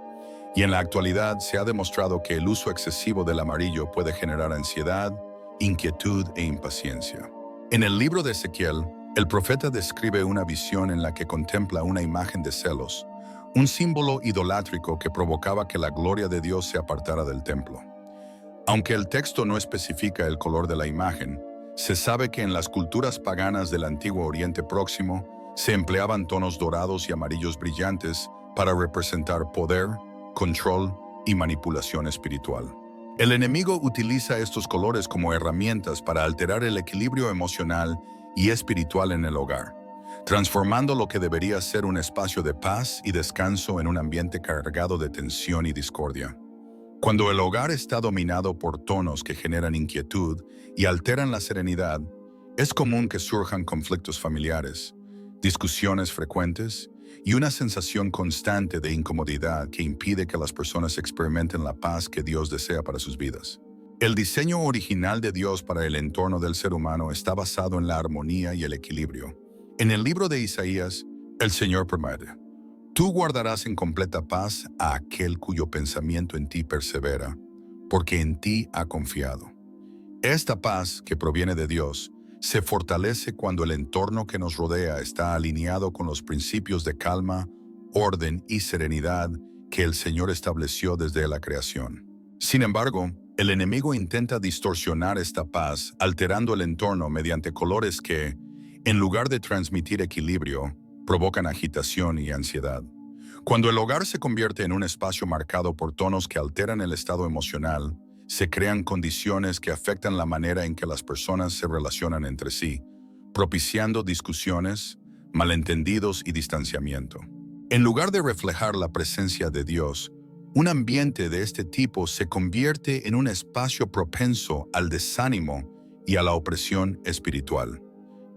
y en la actualidad se ha demostrado que el uso excesivo del amarillo puede generar ansiedad, inquietud e impaciencia. En el libro de Ezequiel, el profeta describe una visión en la que contempla una imagen de celos, un símbolo idolátrico que provocaba que la gloria de Dios se apartara del templo. Aunque el texto no especifica el color de la imagen, se sabe que en las culturas paganas del Antiguo Oriente Próximo se empleaban tonos dorados y amarillos brillantes para representar poder, control y manipulación espiritual. El enemigo utiliza estos colores como herramientas para alterar el equilibrio emocional y espiritual en el hogar, transformando lo que debería ser un espacio de paz y descanso en un ambiente cargado de tensión y discordia. Cuando el hogar está dominado por tonos que generan inquietud y alteran la serenidad, es común que surjan conflictos familiares, discusiones frecuentes y una sensación constante de incomodidad que impide que las personas experimenten la paz que Dios desea para sus vidas. El diseño original de Dios para el entorno del ser humano está basado en la armonía y el equilibrio. En el libro de Isaías, El Señor promete: tú guardarás en completa paz a aquel cuyo pensamiento en ti persevera, porque en ti ha confiado. Esta paz, que proviene de Dios, se fortalece cuando el entorno que nos rodea está alineado con los principios de calma, orden y serenidad que el Señor estableció desde la creación. Sin embargo, el enemigo intenta distorsionar esta paz, alterando el entorno mediante colores que, en lugar de transmitir equilibrio, provocan agitación y ansiedad. Cuando el hogar se convierte en un espacio marcado por tonos que alteran el estado emocional, se crean condiciones que afectan la manera en que las personas se relacionan entre sí, propiciando discusiones, malentendidos y distanciamiento. En lugar de reflejar la presencia de Dios, un ambiente de este tipo se convierte en un espacio propenso al desánimo y a la opresión espiritual.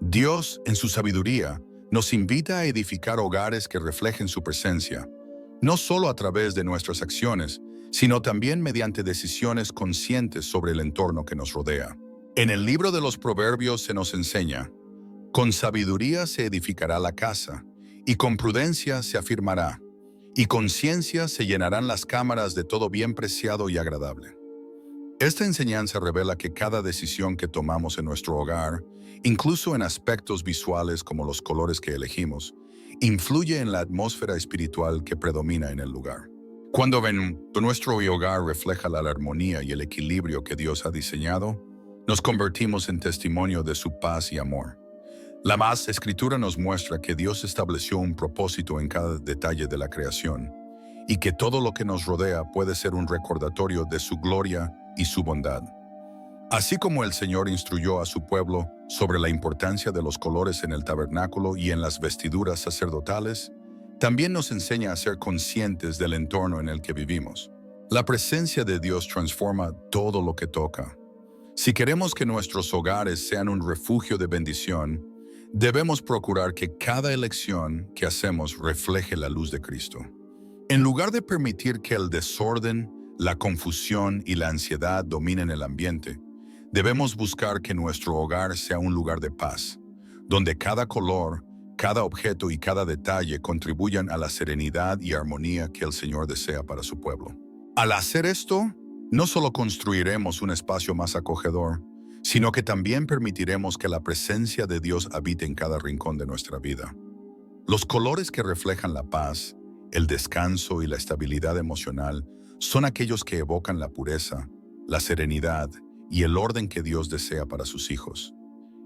Dios, en su sabiduría, nos invita a edificar hogares que reflejen su presencia, no solo a través de nuestras acciones, sino también mediante decisiones conscientes sobre el entorno que nos rodea. En el libro de los Proverbios se nos enseña: con sabiduría se edificará la casa, y con prudencia se afirmará, y con ciencia se llenarán las cámaras de todo bien preciado y agradable. Esta enseñanza revela que cada decisión que tomamos en nuestro hogar, incluso en aspectos visuales como los colores que elegimos, influye en la atmósfera espiritual que predomina en el lugar. Cuando nuestro hogar refleja la armonía y el equilibrio que Dios ha diseñado, nos convertimos en testimonio de su paz y amor. La Escritura nos muestra que Dios estableció un propósito en cada detalle de la creación, y que todo lo que nos rodea puede ser un recordatorio de su gloria y su bondad. Así como el Señor instruyó a su pueblo sobre la importancia de los colores en el tabernáculo y en las vestiduras sacerdotales, también nos enseña a ser conscientes del entorno en el que vivimos. La presencia de Dios transforma todo lo que toca. Si queremos que nuestros hogares sean un refugio de bendición, debemos procurar que cada elección que hacemos refleje la luz de Cristo. En lugar de permitir que el desorden, la confusión y la ansiedad dominen el ambiente, debemos buscar que nuestro hogar sea un lugar de paz, donde cada color, cada objeto y cada detalle contribuyan a la serenidad y armonía que el Señor desea para su pueblo. Al hacer esto, no solo construiremos un espacio más acogedor, sino que también permitiremos que la presencia de Dios habite en cada rincón de nuestra vida. Los colores que reflejan la paz, el descanso y la estabilidad emocional son aquellos que evocan la pureza, la serenidad y el orden que Dios desea para sus hijos.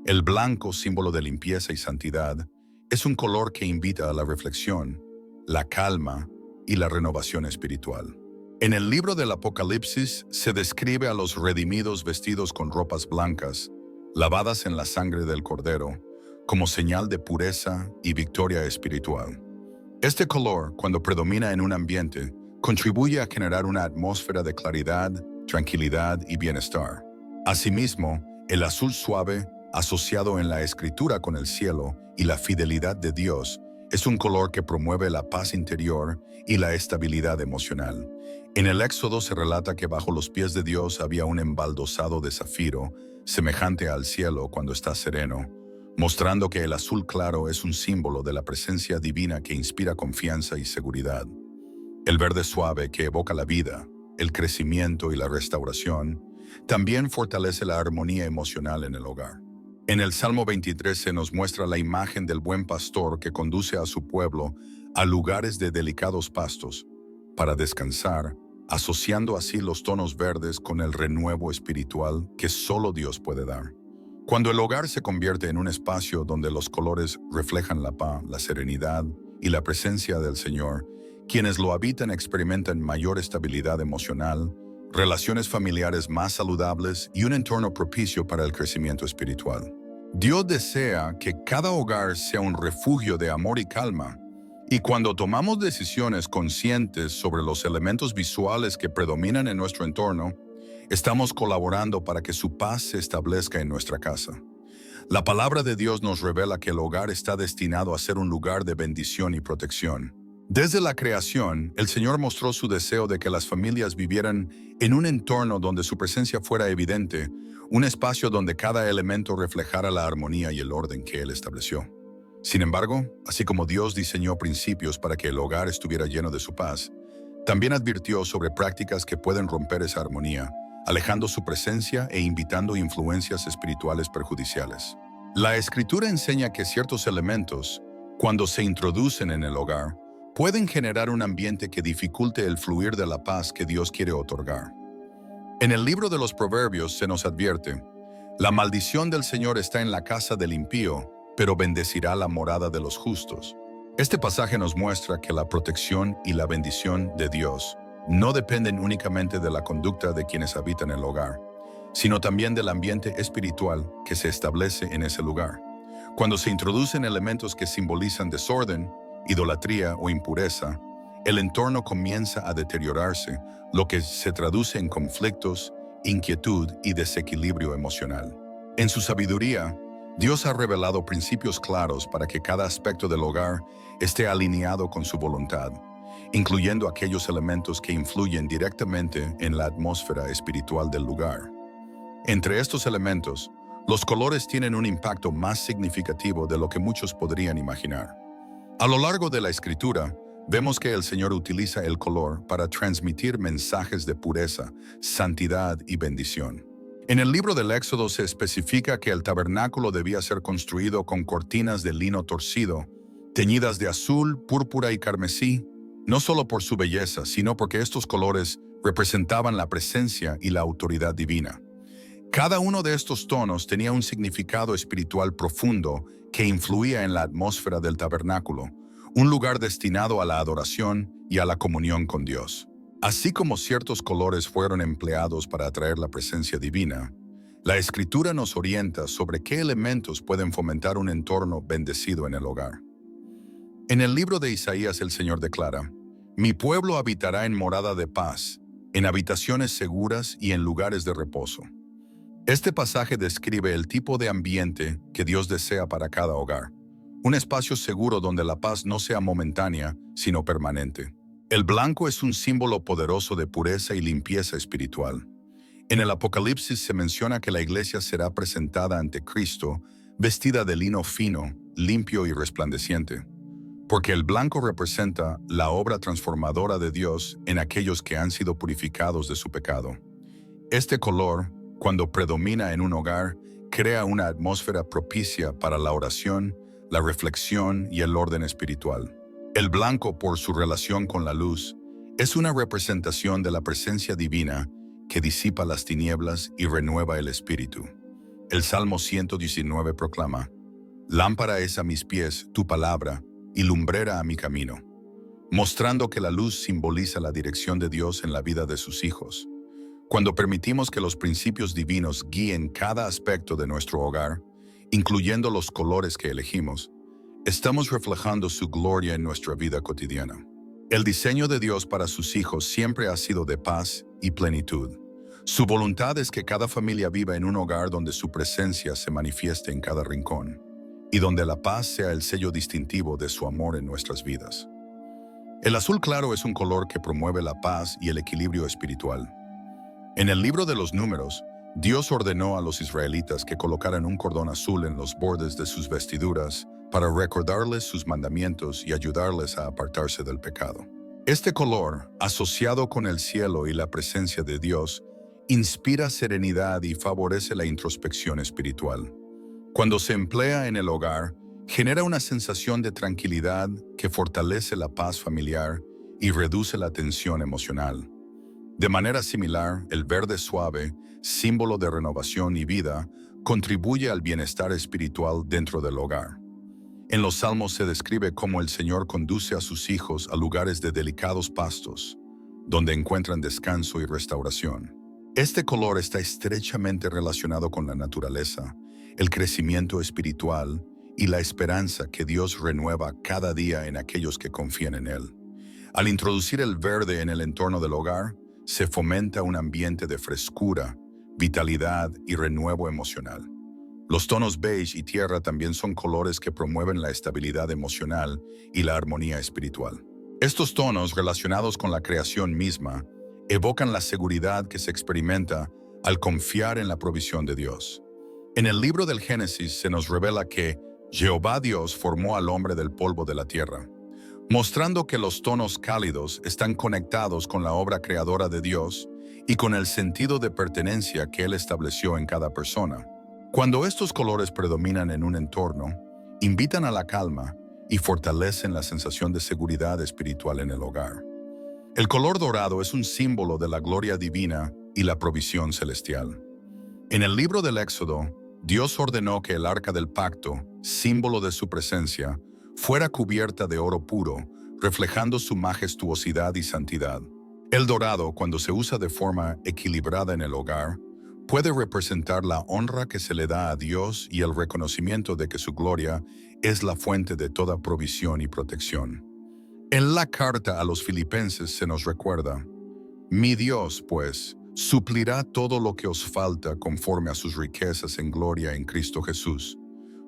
El blanco, símbolo de limpieza y santidad, es un color que invita a la reflexión, la calma y la renovación espiritual. En el libro del Apocalipsis se describe a los redimidos vestidos con ropas blancas, lavadas en la sangre del Cordero, como señal de pureza y victoria espiritual. Este color, cuando predomina en un ambiente, contribuye a generar una atmósfera de claridad, tranquilidad y bienestar. Asimismo, el azul suave, asociado en la Escritura con el cielo y la fidelidad de Dios, es un color que promueve la paz interior y la estabilidad emocional. En el Éxodo se relata que bajo los pies de Dios había un embaldosado de zafiro, semejante al cielo cuando está sereno, mostrando que el azul claro es un símbolo de la presencia divina que inspira confianza y seguridad. El verde suave, que evoca la vida, el crecimiento y la restauración, también fortalece la armonía emocional en el hogar. En el Salmo 23 se nos muestra la imagen del buen pastor que conduce a su pueblo a lugares de delicados pastos para descansar, asociando así los tonos verdes con el renuevo espiritual que solo Dios puede dar. Cuando el hogar se convierte en un espacio donde los colores reflejan la paz, la serenidad y la presencia del Señor, quienes lo habitan experimentan mayor estabilidad emocional, relaciones familiares más saludables y un entorno propicio para el crecimiento espiritual. Dios desea que cada hogar sea un refugio de amor y calma, y cuando tomamos decisiones conscientes sobre los elementos visuales que predominan en nuestro entorno, estamos colaborando para que su paz se establezca en nuestra casa. La palabra de Dios nos revela que el hogar está destinado a ser un lugar de bendición y protección. Desde la creación, el Señor mostró su deseo de que las familias vivieran en un entorno donde su presencia fuera evidente, un espacio donde cada elemento reflejara la armonía y el orden que Él estableció. Sin embargo, así como Dios diseñó principios para que el hogar estuviera lleno de su paz, también advirtió sobre prácticas que pueden romper esa armonía, alejando su presencia e invitando influencias espirituales perjudiciales. La Escritura enseña que ciertos elementos, cuando se introducen en el hogar, pueden generar un ambiente que dificulte el fluir de la paz que Dios quiere otorgar. En el libro de los Proverbios se nos advierte: la maldición del Señor está en la casa del impío, pero bendecirá la morada de los justos. Este pasaje nos muestra que la protección y la bendición de Dios no dependen únicamente de la conducta de quienes habitan el hogar, sino también del ambiente espiritual que se establece en ese lugar. Cuando se introducen elementos que simbolizan desorden, idolatría o impureza, el entorno comienza a deteriorarse, lo que se traduce en conflictos, inquietud y desequilibrio emocional. En su sabiduría, Dios ha revelado principios claros para que cada aspecto del hogar esté alineado con su voluntad, incluyendo aquellos elementos que influyen directamente en la atmósfera espiritual del lugar. Entre estos elementos, los colores tienen un impacto más significativo de lo que muchos podrían imaginar. A lo largo de la Escritura, vemos que el Señor utiliza el color para transmitir mensajes de pureza, santidad y bendición. En el libro del Éxodo se especifica que el tabernáculo debía ser construido con cortinas de lino torcido, teñidas de azul, púrpura y carmesí, no solo por su belleza, sino porque estos colores representaban la presencia y la autoridad divina. Cada uno de estos tonos tenía un significado espiritual profundo que influía en la atmósfera del tabernáculo, un lugar destinado a la adoración y a la comunión con Dios. Así como ciertos colores fueron empleados para atraer la presencia divina, la Escritura nos orienta sobre qué elementos pueden fomentar un entorno bendecido en el hogar. En el libro de Isaías el Señor declara: «Mi pueblo habitará en morada de paz, en habitaciones seguras y en lugares de reposo». Este pasaje describe el tipo de ambiente que Dios desea para cada hogar, un espacio seguro donde la paz no sea momentánea, sino permanente. El blanco es un símbolo poderoso de pureza y limpieza espiritual. En el Apocalipsis se menciona que la iglesia será presentada ante Cristo vestida de lino fino, limpio y resplandeciente, porque el blanco representa la obra transformadora de Dios en aquellos que han sido purificados de su pecado. Este color, cuando predomina en un hogar, crea una atmósfera propicia para la oración, la reflexión y el orden espiritual. El blanco, por su relación con la luz, es una representación de la presencia divina que disipa las tinieblas y renueva el espíritu. El Salmo 119 proclama: «Lámpara es a mis pies tu palabra y lumbrera a mi camino», mostrando que la luz simboliza la dirección de Dios en la vida de sus hijos. Cuando permitimos que los principios divinos guíen cada aspecto de nuestro hogar, incluyendo los colores que elegimos, estamos reflejando su gloria en nuestra vida cotidiana. El diseño de Dios para sus hijos siempre ha sido de paz y plenitud. Su voluntad es que cada familia viva en un hogar donde su presencia se manifieste en cada rincón y donde la paz sea el sello distintivo de su amor en nuestras vidas. El azul claro es un color que promueve la paz y el equilibrio espiritual. En el libro de los Números, Dios ordenó a los israelitas que colocaran un cordón azul en los bordes de sus vestiduras para recordarles sus mandamientos y ayudarles a apartarse del pecado. Este color, asociado con el cielo y la presencia de Dios, inspira serenidad y favorece la introspección espiritual. Cuando se emplea en el hogar, genera una sensación de tranquilidad que fortalece la paz familiar y reduce la tensión emocional. De manera similar, el verde suave, símbolo de renovación y vida, contribuye al bienestar espiritual dentro del hogar. En los Salmos se describe cómo el Señor conduce a sus hijos a lugares de delicados pastos, donde encuentran descanso y restauración. Este color está estrechamente relacionado con la naturaleza, el crecimiento espiritual y la esperanza que Dios renueva cada día en aquellos que confían en Él. Al introducir el verde en el entorno del hogar, se fomenta un ambiente de frescura, vitalidad y renuevo emocional. Los tonos beige y tierra también son colores que promueven la estabilidad emocional y la armonía espiritual. Estos tonos, relacionados con la creación misma, evocan la seguridad que se experimenta al confiar en la provisión de Dios. En el libro del Génesis se nos revela que, Jehová Dios formó al hombre del polvo de la tierra, mostrando que los tonos cálidos están conectados con la obra creadora de Dios y con el sentido de pertenencia que Él estableció en cada persona. Cuando estos colores predominan en un entorno, invitan a la calma y fortalecen la sensación de seguridad espiritual en el hogar. El color dorado es un símbolo de la gloria divina y la provisión celestial. En el libro del Éxodo, Dios ordenó que el arca del pacto, símbolo de su presencia, fuera cubierta de oro puro, reflejando su majestuosidad y santidad. El dorado, cuando se usa de forma equilibrada en el hogar, puede representar la honra que se le da a Dios y el reconocimiento de que su gloria es la fuente de toda provisión y protección. En la carta a los Filipenses se nos recuerda: mi Dios, pues, suplirá todo lo que os falta conforme a sus riquezas en gloria en Cristo Jesús,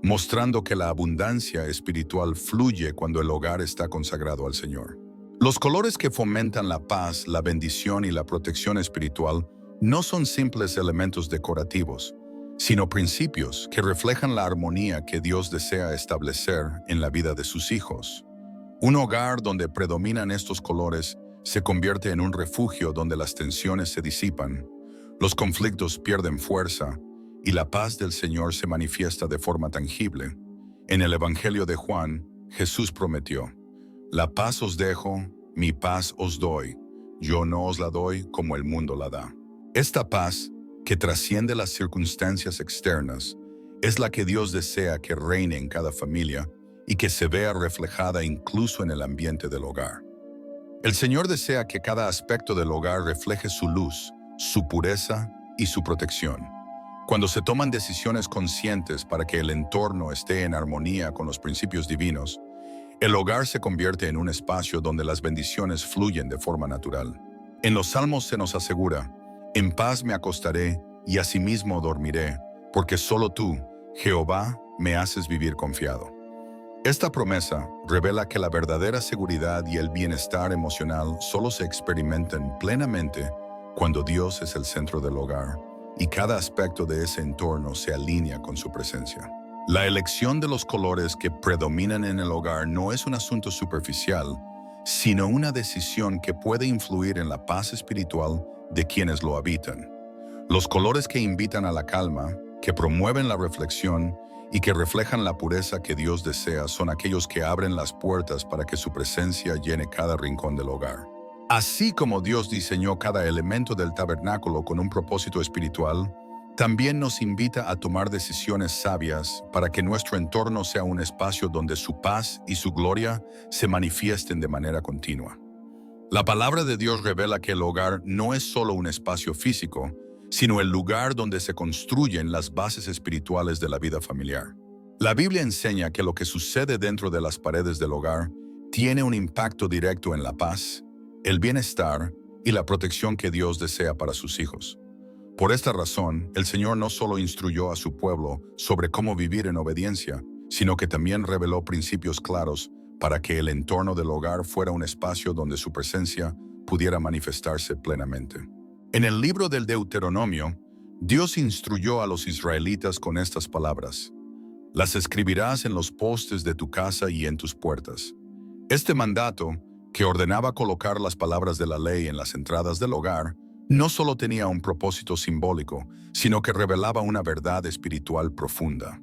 mostrando que la abundancia espiritual fluye cuando el hogar está consagrado al Señor. Los colores que fomentan la paz, la bendición y la protección espiritual no son simples elementos decorativos, sino principios que reflejan la armonía que Dios desea establecer en la vida de sus hijos. Un hogar donde predominan estos colores se convierte en un refugio donde las tensiones se disipan, los conflictos pierden fuerza y la paz del Señor se manifiesta de forma tangible. En el Evangelio de Juan, Jesús prometió: la paz os dejo, mi paz os doy, yo no os la doy como el mundo la da. Esta paz, que trasciende las circunstancias externas, es la que Dios desea que reine en cada familia y que se vea reflejada incluso en el ambiente del hogar. El Señor desea que cada aspecto del hogar refleje su luz, su pureza y su protección. Cuando se toman decisiones conscientes para que el entorno esté en armonía con los principios divinos, el hogar se convierte en un espacio donde las bendiciones fluyen de forma natural. En los Salmos se nos asegura: en paz me acostaré y asimismo dormiré, porque solo tú, Jehová, me haces vivir confiado. Esta promesa revela que la verdadera seguridad y el bienestar emocional solo se experimentan plenamente cuando Dios es el centro del hogar y cada aspecto de ese entorno se alinea con su presencia. La elección de los colores que predominan en el hogar no es un asunto superficial, sino una decisión que puede influir en la paz espiritual de quienes lo habitan. Los colores que invitan a la calma, que promueven la reflexión y que reflejan la pureza que Dios desea son aquellos que abren las puertas para que su presencia llene cada rincón del hogar. Así como Dios diseñó cada elemento del tabernáculo con un propósito espiritual, también nos invita a tomar decisiones sabias para que nuestro entorno sea un espacio donde su paz y su gloria se manifiesten de manera continua. La palabra de Dios revela que el hogar no es solo un espacio físico, sino el lugar donde se construyen las bases espirituales de la vida familiar. La Biblia enseña que lo que sucede dentro de las paredes del hogar tiene un impacto directo en la paz, el bienestar y la protección que Dios desea para sus hijos. Por esta razón, el Señor no solo instruyó a su pueblo sobre cómo vivir en obediencia, sino que también reveló principios claros para que el entorno del hogar fuera un espacio donde su presencia pudiera manifestarse plenamente. En el libro del Deuteronomio, Dios instruyó a los israelitas con estas palabras: las escribirás en los postes de tu casa y en tus puertas. Este mandato, que ordenaba colocar las palabras de la ley en las entradas del hogar, no solo tenía un propósito simbólico, sino que revelaba una verdad espiritual profunda.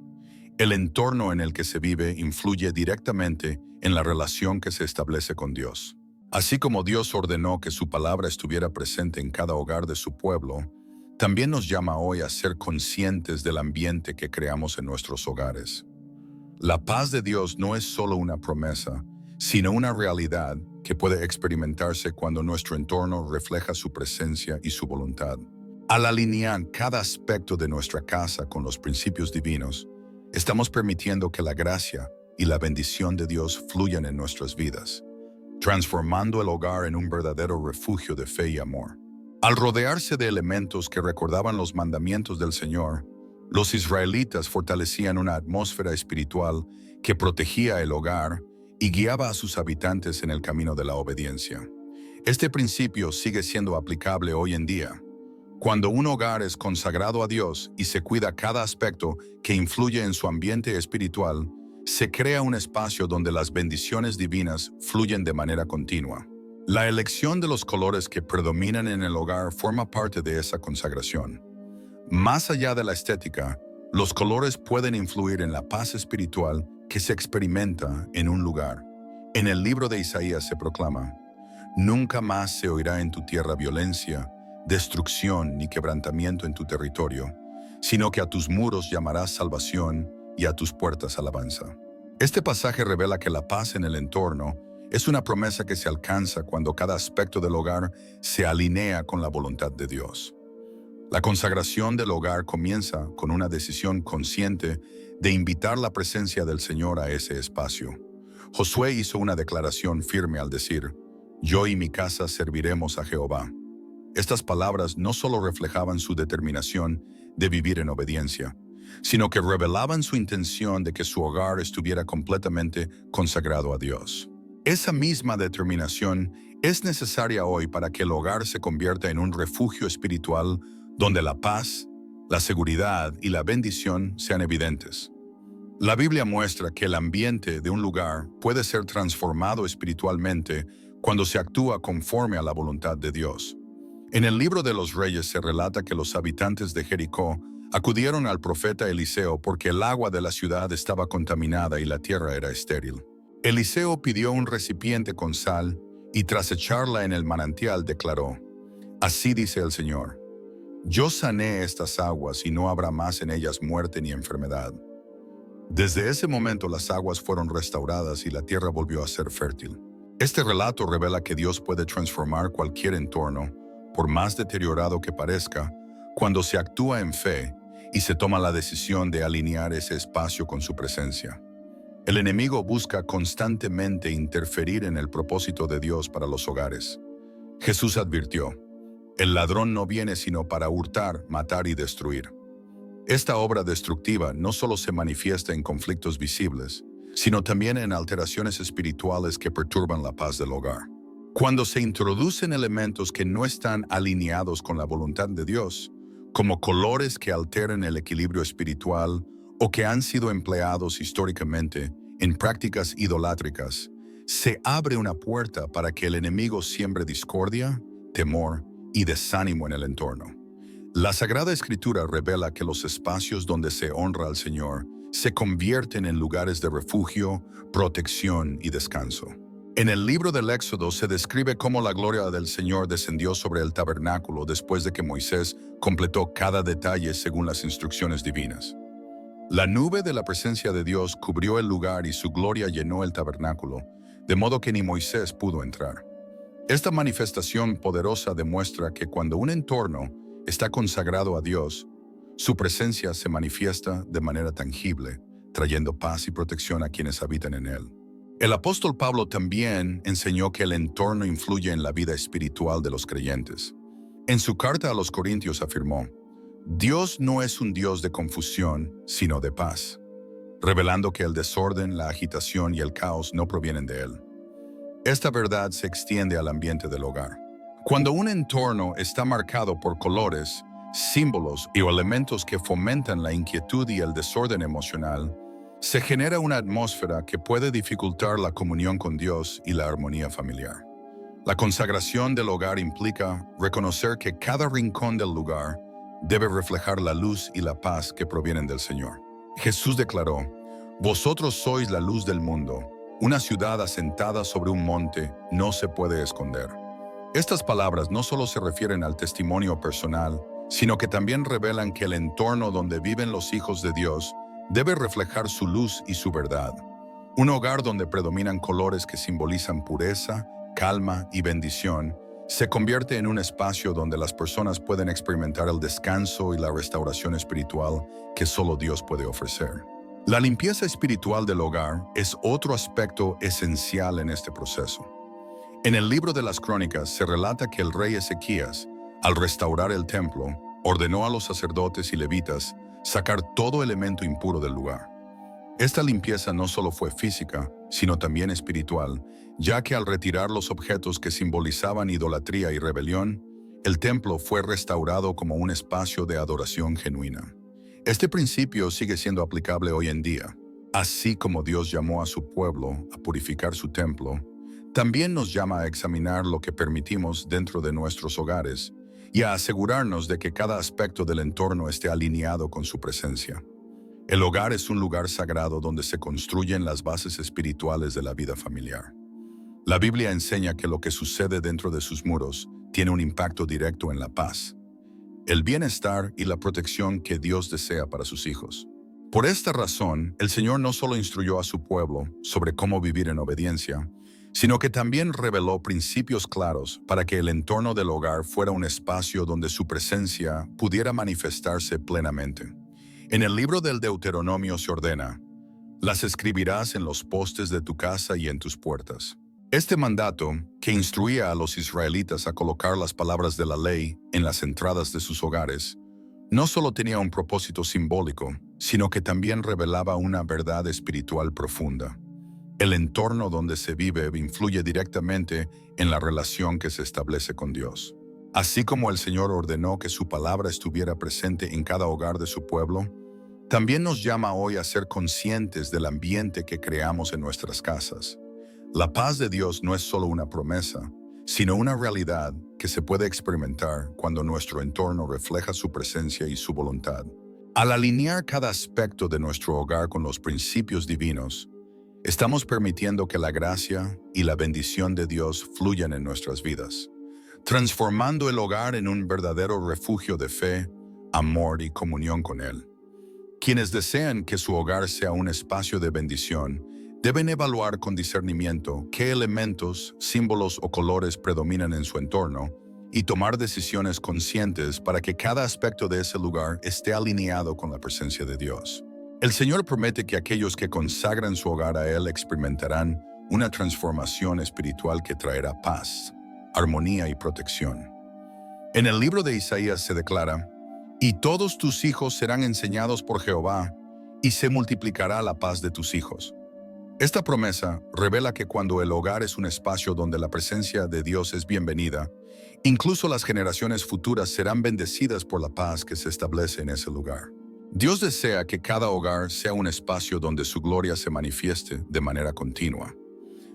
El entorno en el que se vive influye directamente en la relación que se establece con Dios. Así como Dios ordenó que su palabra estuviera presente en cada hogar de su pueblo, también nos llama hoy a ser conscientes del ambiente que creamos en nuestros hogares. La paz de Dios no es solo una promesa, sino una realidad que puede experimentarse cuando nuestro entorno refleja su presencia y su voluntad. Al alinear cada aspecto de nuestra casa con los principios divinos, estamos permitiendo que la gracia y la bendición de Dios fluyan en nuestras vidas, transformando el hogar en un verdadero refugio de fe y amor. Al rodearse de elementos que recordaban los mandamientos del Señor, los israelitas fortalecían una atmósfera espiritual que protegía el hogar y guiaba a sus habitantes en el camino de la obediencia. Este principio sigue siendo aplicable hoy en día. Cuando un hogar es consagrado a Dios y se cuida cada aspecto que influye en su ambiente espiritual, se crea un espacio donde las bendiciones divinas fluyen de manera continua. La elección de los colores que predominan en el hogar forma parte de esa consagración. Más allá de la estética, los colores pueden influir en la paz espiritual que se experimenta en un lugar. En el libro de Isaías se proclama: nunca más se oirá en tu tierra violencia, destrucción ni quebrantamiento en tu territorio, sino que a tus muros llamarás salvación y a tus puertas alabanza. Este pasaje revela que la paz en el entorno es una promesa que se alcanza cuando cada aspecto del hogar se alinea con la voluntad de Dios. La consagración del hogar comienza con una decisión consciente de invitar la presencia del Señor a ese espacio. Josué hizo una declaración firme al decir: yo y mi casa serviremos a Jehová. Estas palabras no solo reflejaban su determinación de vivir en obediencia, sino que revelaban su intención de que su hogar estuviera completamente consagrado a Dios. Esa misma determinación es necesaria hoy para que el hogar se convierta en un refugio espiritual donde la paz, la seguridad y la bendición sean evidentes. La Biblia muestra que el ambiente de un lugar puede ser transformado espiritualmente cuando se actúa conforme a la voluntad de Dios. En el libro de los Reyes se relata que los habitantes de Jericó acudieron al profeta Eliseo porque el agua de la ciudad estaba contaminada y la tierra era estéril. Eliseo pidió un recipiente con sal y tras echarla en el manantial declaró: así dice el Señor, yo sané estas aguas y no habrá más en ellas muerte ni enfermedad. Desde ese momento las aguas fueron restauradas y la tierra volvió a ser fértil. Este relato revela que Dios puede transformar cualquier entorno, por más deteriorado que parezca, cuando se actúa en fe y se toma la decisión de alinear ese espacio con su presencia. El enemigo busca constantemente interferir en el propósito de Dios para los hogares. Jesús advirtió: el ladrón no viene sino para hurtar, matar y destruir. Esta obra destructiva no solo se manifiesta en conflictos visibles, sino también en alteraciones espirituales que perturban la paz del hogar. Cuando se introducen elementos que no están alineados con la voluntad de Dios, como colores que alteren el equilibrio espiritual o que han sido empleados históricamente en prácticas idolátricas, se abre una puerta para que el enemigo siembre discordia, temor y desánimo en el entorno. La Sagrada Escritura revela que los espacios donde se honra al Señor se convierten en lugares de refugio, protección y descanso. En el libro del Éxodo se describe cómo la gloria del Señor descendió sobre el tabernáculo después de que Moisés completó cada detalle según las instrucciones divinas. La nube de la presencia de Dios cubrió el lugar y su gloria llenó el tabernáculo, de modo que ni Moisés pudo entrar. Esta manifestación poderosa demuestra que cuando un entorno está consagrado a Dios, su presencia se manifiesta de manera tangible, trayendo paz y protección a quienes habitan en él. El apóstol Pablo también enseñó que el entorno influye en la vida espiritual de los creyentes. En su carta a los Corintios afirmó: Dios no es un Dios de confusión, sino de paz, revelando que el desorden, la agitación y el caos no provienen de él. Esta verdad se extiende al ambiente del hogar. Cuando un entorno está marcado por colores, símbolos y elementos que fomentan la inquietud y el desorden emocional, se genera una atmósfera que puede dificultar la comunión con Dios y la armonía familiar. La consagración del hogar implica reconocer que cada rincón del lugar debe reflejar la luz y la paz que provienen del Señor. Jesús declaró: vosotros sois la luz del mundo. Una ciudad asentada sobre un monte no se puede esconder. Estas palabras no solo se refieren al testimonio personal, sino que también revelan que el entorno donde viven los hijos de Dios debe reflejar su luz y su verdad. Un hogar donde predominan colores que simbolizan pureza, calma y bendición, se convierte en un espacio donde las personas pueden experimentar el descanso y la restauración espiritual que solo Dios puede ofrecer. La limpieza espiritual del hogar es otro aspecto esencial en este proceso. En el libro de las Crónicas se relata que el rey Ezequías, al restaurar el templo, ordenó a los sacerdotes y levitas sacar todo elemento impuro del lugar. Esta limpieza no solo fue física, sino también espiritual, ya que al retirar los objetos que simbolizaban idolatría y rebelión, el templo fue restaurado como un espacio de adoración genuina. Este principio sigue siendo aplicable hoy en día. Así como Dios llamó a su pueblo a purificar su templo, también nos llama a examinar lo que permitimos dentro de nuestros hogares y a asegurarnos de que cada aspecto del entorno esté alineado con su presencia. El hogar es un lugar sagrado donde se construyen las bases espirituales de la vida familiar. La Biblia enseña que lo que sucede dentro de sus muros tiene un impacto directo en la paz, el bienestar y la protección que Dios desea para sus hijos. Por esta razón, el Señor no solo instruyó a su pueblo sobre cómo vivir en obediencia, sino que también reveló principios claros para que el entorno del hogar fuera un espacio donde su presencia pudiera manifestarse plenamente. En el libro del Deuteronomio se ordena: las escribirás en los postes de tu casa y en tus puertas. Este mandato, que instruía a los israelitas a colocar las palabras de la ley en las entradas de sus hogares, no solo tenía un propósito simbólico, sino que también revelaba una verdad espiritual profunda. El entorno donde se vive influye directamente en la relación que se establece con Dios. Así como el Señor ordenó que su palabra estuviera presente en cada hogar de su pueblo, también nos llama hoy a ser conscientes del ambiente que creamos en nuestras casas. La paz de Dios no es solo una promesa, sino una realidad que se puede experimentar cuando nuestro entorno refleja su presencia y su voluntad. Al alinear cada aspecto de nuestro hogar con los principios divinos, estamos permitiendo que la gracia y la bendición de Dios fluyan en nuestras vidas, transformando el hogar en un verdadero refugio de fe, amor y comunión con Él. Quienes desean que su hogar sea un espacio de bendición, deben evaluar con discernimiento qué elementos, símbolos o colores predominan en su entorno y tomar decisiones conscientes para que cada aspecto de ese lugar esté alineado con la presencia de Dios. El Señor promete que aquellos que consagran su hogar a Él experimentarán una transformación espiritual que traerá paz, armonía y protección. En el libro de Isaías se declara: «Y todos tus hijos serán enseñados por Jehová, y se multiplicará la paz de tus hijos». Esta promesa revela que cuando el hogar es un espacio donde la presencia de Dios es bienvenida, incluso las generaciones futuras serán bendecidas por la paz que se establece en ese lugar. Dios desea que cada hogar sea un espacio donde su gloria se manifieste de manera continua.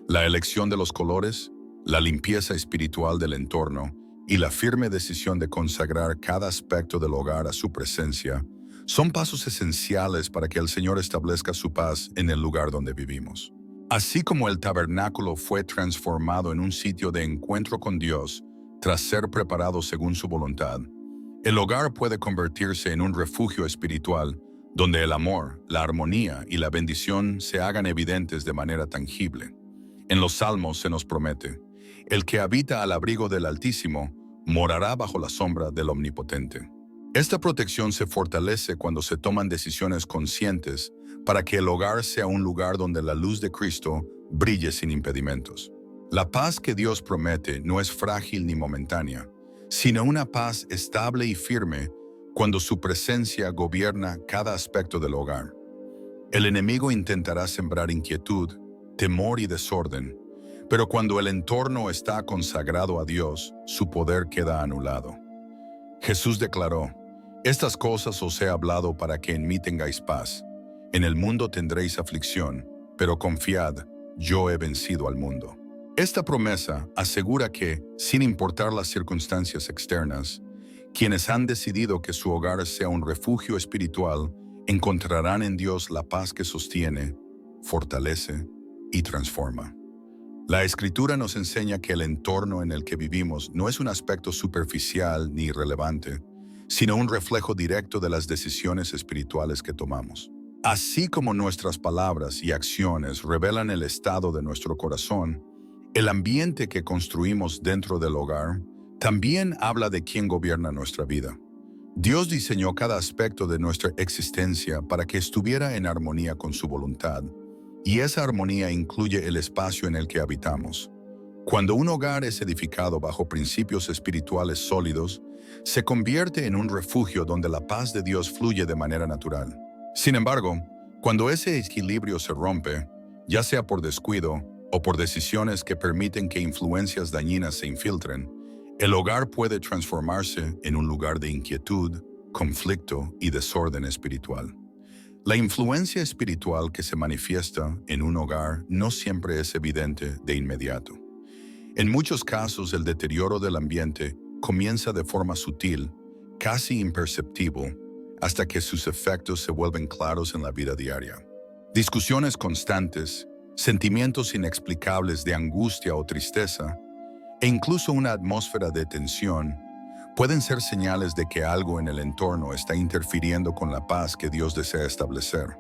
La elección de los colores, la limpieza espiritual del entorno y la firme decisión de consagrar cada aspecto del hogar a su presencia son pasos esenciales para que el Señor establezca su paz en el lugar donde vivimos. Así como el tabernáculo fue transformado en un sitio de encuentro con Dios tras ser preparado según su voluntad, el hogar puede convertirse en un refugio espiritual donde el amor, la armonía y la bendición se hagan evidentes de manera tangible. En los Salmos se nos promete: «El que habita al abrigo del Altísimo morará bajo la sombra del Omnipotente». Esta protección se fortalece cuando se toman decisiones conscientes para que el hogar sea un lugar donde la luz de Cristo brille sin impedimentos. La paz que Dios promete no es frágil ni momentánea, sino una paz estable y firme cuando su presencia gobierna cada aspecto del hogar. El enemigo intentará sembrar inquietud, temor y desorden, pero cuando el entorno está consagrado a Dios, su poder queda anulado. Jesús declaró: «Estas cosas os he hablado para que en mí tengáis paz. En el mundo tendréis aflicción, pero confiad, yo he vencido al mundo». Esta promesa asegura que, sin importar las circunstancias externas, quienes han decidido que su hogar sea un refugio espiritual encontrarán en Dios la paz que sostiene, fortalece y transforma. La Escritura nos enseña que el entorno en el que vivimos no es un aspecto superficial ni irrelevante, sino un reflejo directo de las decisiones espirituales que tomamos. Así como nuestras palabras y acciones revelan el estado de nuestro corazón, el ambiente que construimos dentro del hogar también habla de quién gobierna nuestra vida. Dios diseñó cada aspecto de nuestra existencia para que estuviera en armonía con su voluntad, y esa armonía incluye el espacio en el que habitamos. Cuando un hogar es edificado bajo principios espirituales sólidos, se convierte en un refugio donde la paz de Dios fluye de manera natural. Sin embargo, cuando ese equilibrio se rompe, ya sea por descuido o por decisiones que permiten que influencias dañinas se infiltren, el hogar puede transformarse en un lugar de inquietud, conflicto y desorden espiritual. La influencia espiritual que se manifiesta en un hogar no siempre es evidente de inmediato. En muchos casos, el deterioro del ambiente comienza de forma sutil, casi imperceptible, hasta que sus efectos se vuelven claros en la vida diaria. Discusiones constantes, sentimientos inexplicables de angustia o tristeza, e incluso una atmósfera de tensión, pueden ser señales de que algo en el entorno está interfiriendo con la paz que Dios desea establecer.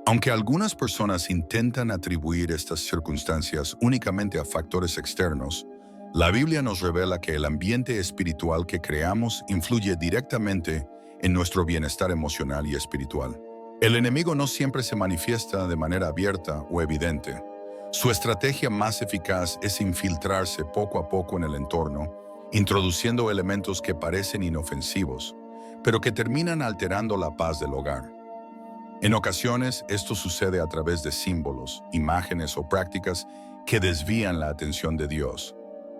Aunque algunas personas intentan atribuir estas circunstancias únicamente a factores externos, la Biblia nos revela que el ambiente espiritual que creamos influye directamente en nuestro bienestar emocional y espiritual. El enemigo no siempre se manifiesta de manera abierta o evidente. Su estrategia más eficaz es infiltrarse poco a poco en el entorno, introduciendo elementos que parecen inofensivos, pero que terminan alterando la paz del hogar. En ocasiones, esto sucede a través de símbolos, imágenes o prácticas que desvían la atención de Dios,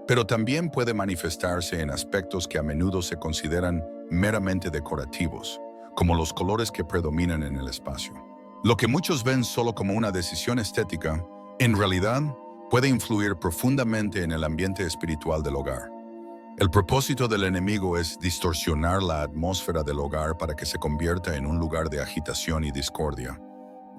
pero también puede manifestarse en aspectos que a menudo se consideran meramente decorativos, como los colores que predominan en el espacio. Lo que muchos ven solo como una decisión estética, en realidad puede influir profundamente en el ambiente espiritual del hogar. El propósito del enemigo es distorsionar la atmósfera del hogar para que se convierta en un lugar de agitación y discordia,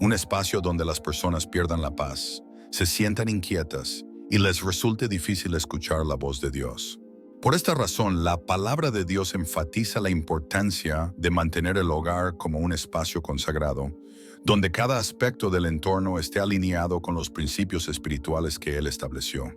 un espacio donde las personas pierdan la paz, se sientan inquietas y les resulte difícil escuchar la voz de Dios. Por esta razón, la palabra de Dios enfatiza la importancia de mantener el hogar como un espacio consagrado, donde cada aspecto del entorno esté alineado con los principios espirituales que Él estableció.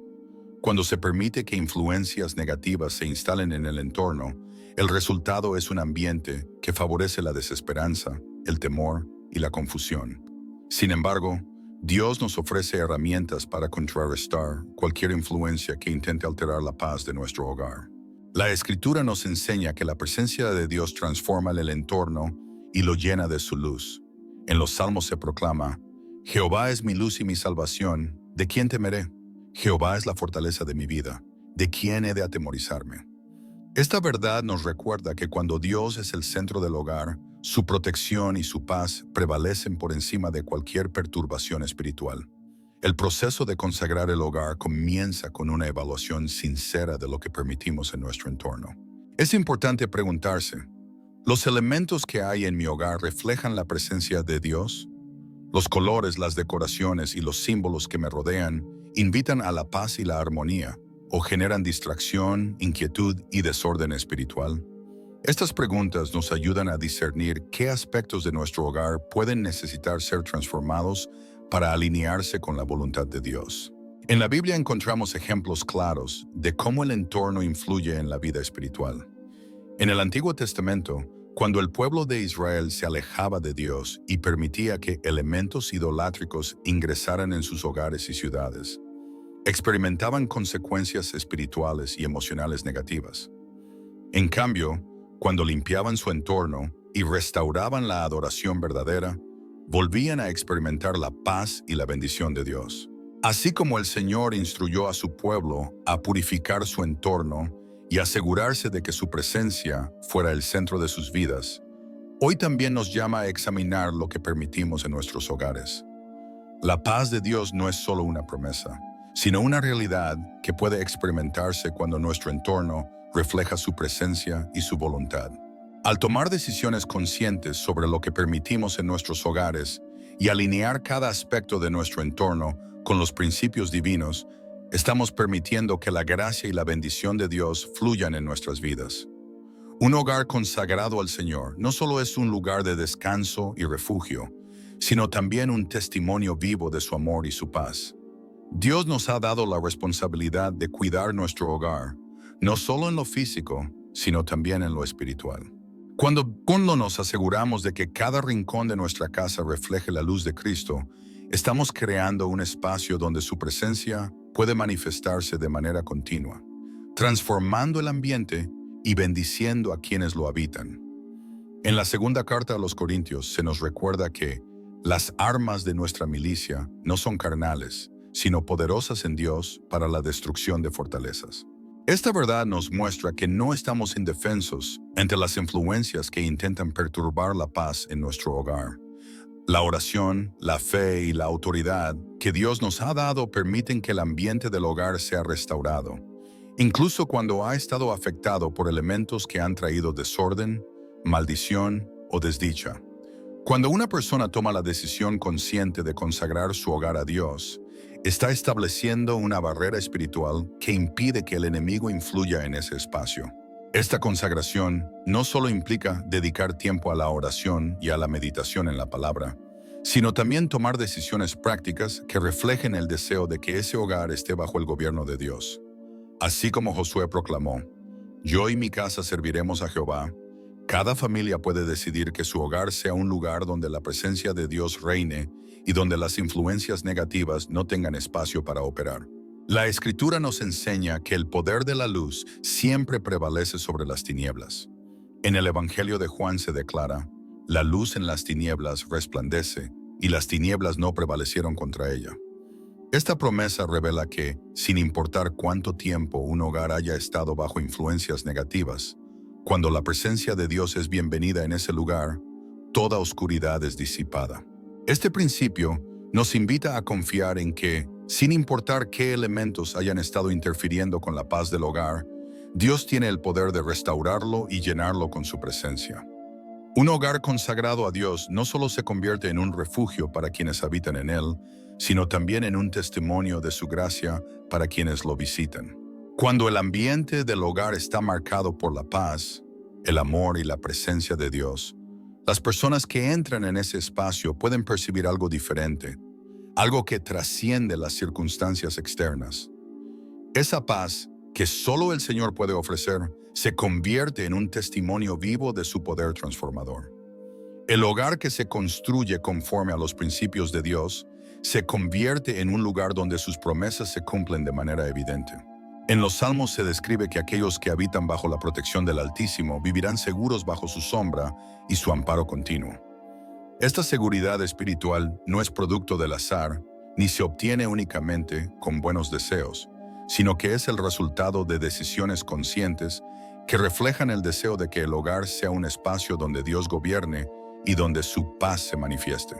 Cuando se permite que influencias negativas se instalen en el entorno, el resultado es un ambiente que favorece la desesperanza, el temor y la confusión. Sin embargo, Dios nos ofrece herramientas para contrarrestar cualquier influencia que intente alterar la paz de nuestro hogar. La Escritura nos enseña que la presencia de Dios transforma el entorno y lo llena de su luz. En los Salmos se proclama: Jehová es mi luz y mi salvación, ¿de quién temeré? Jehová es la fortaleza de mi vida, ¿de quién he de atemorizarme? Esta verdad nos recuerda que cuando Dios es el centro del hogar, su protección y su paz prevalecen por encima de cualquier perturbación espiritual. El proceso de consagrar el hogar comienza con una evaluación sincera de lo que permitimos en nuestro entorno. Es importante preguntarse: ¿los elementos que hay en mi hogar reflejan la presencia de Dios? Los colores, las decoraciones y los símbolos que me rodean invitan a la paz y la armonía, o generan distracción, inquietud y desorden espiritual. Estas preguntas nos ayudan a discernir qué aspectos de nuestro hogar pueden necesitar ser transformados para alinearse con la voluntad de Dios. En la Biblia encontramos ejemplos claros de cómo el entorno influye en la vida espiritual. En el Antiguo Testamento, cuando el pueblo de Israel se alejaba de Dios y permitía que elementos idolátricos ingresaran en sus hogares y ciudades, experimentaban consecuencias espirituales y emocionales negativas. En cambio, cuando limpiaban su entorno y restauraban la adoración verdadera, volvían a experimentar la paz y la bendición de Dios. Así como el Señor instruyó a su pueblo a purificar su entorno y asegurarse de que su presencia fuera el centro de sus vidas, hoy también nos llama a examinar lo que permitimos en nuestros hogares. La paz de Dios no es solo una promesa, sino una realidad que puede experimentarse cuando nuestro entorno refleja su presencia y su voluntad. Al tomar decisiones conscientes sobre lo que permitimos en nuestros hogares y alinear cada aspecto de nuestro entorno con los principios divinos, estamos permitiendo que la gracia y la bendición de Dios fluyan en nuestras vidas. Un hogar consagrado al Señor no solo es un lugar de descanso y refugio, sino también un testimonio vivo de su amor y su paz. Dios nos ha dado la responsabilidad de cuidar nuestro hogar, no solo en lo físico, sino también en lo espiritual. Cuando nos aseguramos de que cada rincón de nuestra casa refleje la luz de Cristo, estamos creando un espacio donde su presencia puede manifestarse de manera continua, transformando el ambiente y bendiciendo a quienes lo habitan. En la segunda carta a los Corintios se nos recuerda que las armas de nuestra milicia no son carnales, sino poderosas en Dios para la destrucción de fortalezas. Esta verdad nos muestra que no estamos indefensos ante las influencias que intentan perturbar la paz en nuestro hogar. La oración, la fe y la autoridad que Dios nos ha dado permiten que el ambiente del hogar sea restaurado, incluso cuando ha estado afectado por elementos que han traído desorden, maldición o desdicha. Cuando una persona toma la decisión consciente de consagrar su hogar a Dios, está estableciendo una barrera espiritual que impide que el enemigo influya en ese espacio. Esta consagración no solo implica dedicar tiempo a la oración y a la meditación en la palabra, sino también tomar decisiones prácticas que reflejen el deseo de que ese hogar esté bajo el gobierno de Dios. Así como Josué proclamó, «Yo y mi casa serviremos a Jehová», cada familia puede decidir que su hogar sea un lugar donde la presencia de Dios reine y donde las influencias negativas no tengan espacio para operar. La Escritura nos enseña que el poder de la luz siempre prevalece sobre las tinieblas. En el Evangelio de Juan se declara, «La luz en las tinieblas resplandece, y las tinieblas no prevalecieron contra ella». Esta promesa revela que, sin importar cuánto tiempo un hogar haya estado bajo influencias negativas, cuando la presencia de Dios es bienvenida en ese lugar, toda oscuridad es disipada. Este principio nos invita a confiar en que, sin importar qué elementos hayan estado interfiriendo con la paz del hogar, Dios tiene el poder de restaurarlo y llenarlo con su presencia. Un hogar consagrado a Dios no solo se convierte en un refugio para quienes habitan en él, sino también en un testimonio de su gracia para quienes lo visitan. Cuando el ambiente del hogar está marcado por la paz, el amor y la presencia de Dios, las personas que entran en ese espacio pueden percibir algo diferente, algo que trasciende las circunstancias externas. Esa paz, que solo el Señor puede ofrecer, se convierte en un testimonio vivo de su poder transformador. El hogar que se construye conforme a los principios de Dios se convierte en un lugar donde sus promesas se cumplen de manera evidente. En los Salmos se describe que aquellos que habitan bajo la protección del Altísimo vivirán seguros bajo su sombra y su amparo continuo. Esta seguridad espiritual no es producto del azar, ni se obtiene únicamente con buenos deseos, sino que es el resultado de decisiones conscientes que reflejan el deseo de que el hogar sea un espacio donde Dios gobierne y donde su paz se manifieste.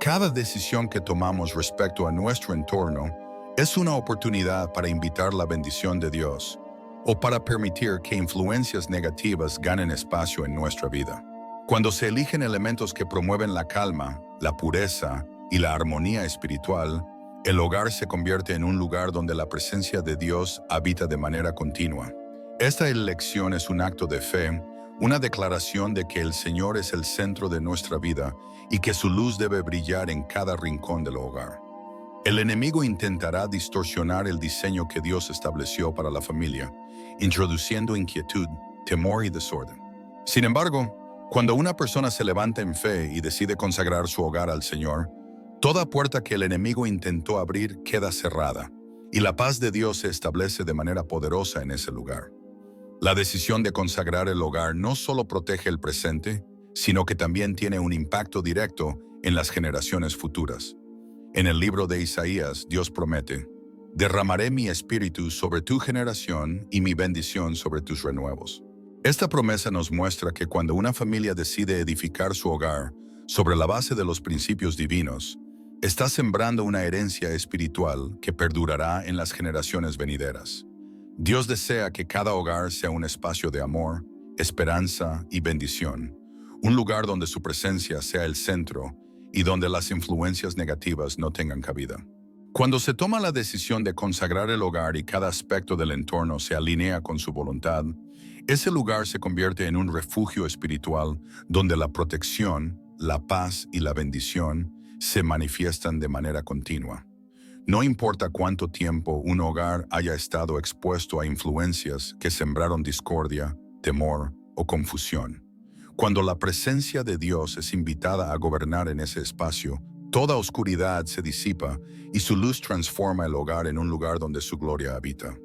Cada decisión que tomamos respecto a nuestro entorno es una oportunidad para invitar la bendición de Dios o para permitir que influencias negativas ganen espacio en nuestra vida. Cuando se eligen elementos que promueven la calma, la pureza y la armonía espiritual, el hogar se convierte en un lugar donde la presencia de Dios habita de manera continua. Esta elección es un acto de fe, una declaración de que el Señor es el centro de nuestra vida y que su luz debe brillar en cada rincón del hogar. El enemigo intentará distorsionar el diseño que Dios estableció para la familia, introduciendo inquietud, temor y desorden. Sin embargo, cuando una persona se levanta en fe y decide consagrar su hogar al Señor, toda puerta que el enemigo intentó abrir queda cerrada, y la paz de Dios se establece de manera poderosa en ese lugar. La decisión de consagrar el hogar no solo protege el presente, sino que también tiene un impacto directo en las generaciones futuras. En el libro de Isaías, Dios promete, «Derramaré mi espíritu sobre tu generación y mi bendición sobre tus renuevos». Esta promesa nos muestra que cuando una familia decide edificar su hogar sobre la base de los principios divinos, está sembrando una herencia espiritual que perdurará en las generaciones venideras. Dios desea que cada hogar sea un espacio de amor, esperanza y bendición, un lugar donde su presencia sea el centro y donde las influencias negativas no tengan cabida. Cuando se toma la decisión de consagrar el hogar y cada aspecto del entorno se alinea con su voluntad, ese lugar se convierte en un refugio espiritual donde la protección, la paz y la bendición se manifiestan de manera continua. No importa cuánto tiempo un hogar haya estado expuesto a influencias que sembraron discordia, temor o confusión. Cuando la presencia de Dios es invitada a gobernar en ese espacio, toda oscuridad se disipa y su luz transforma el hogar en un lugar donde su gloria habita.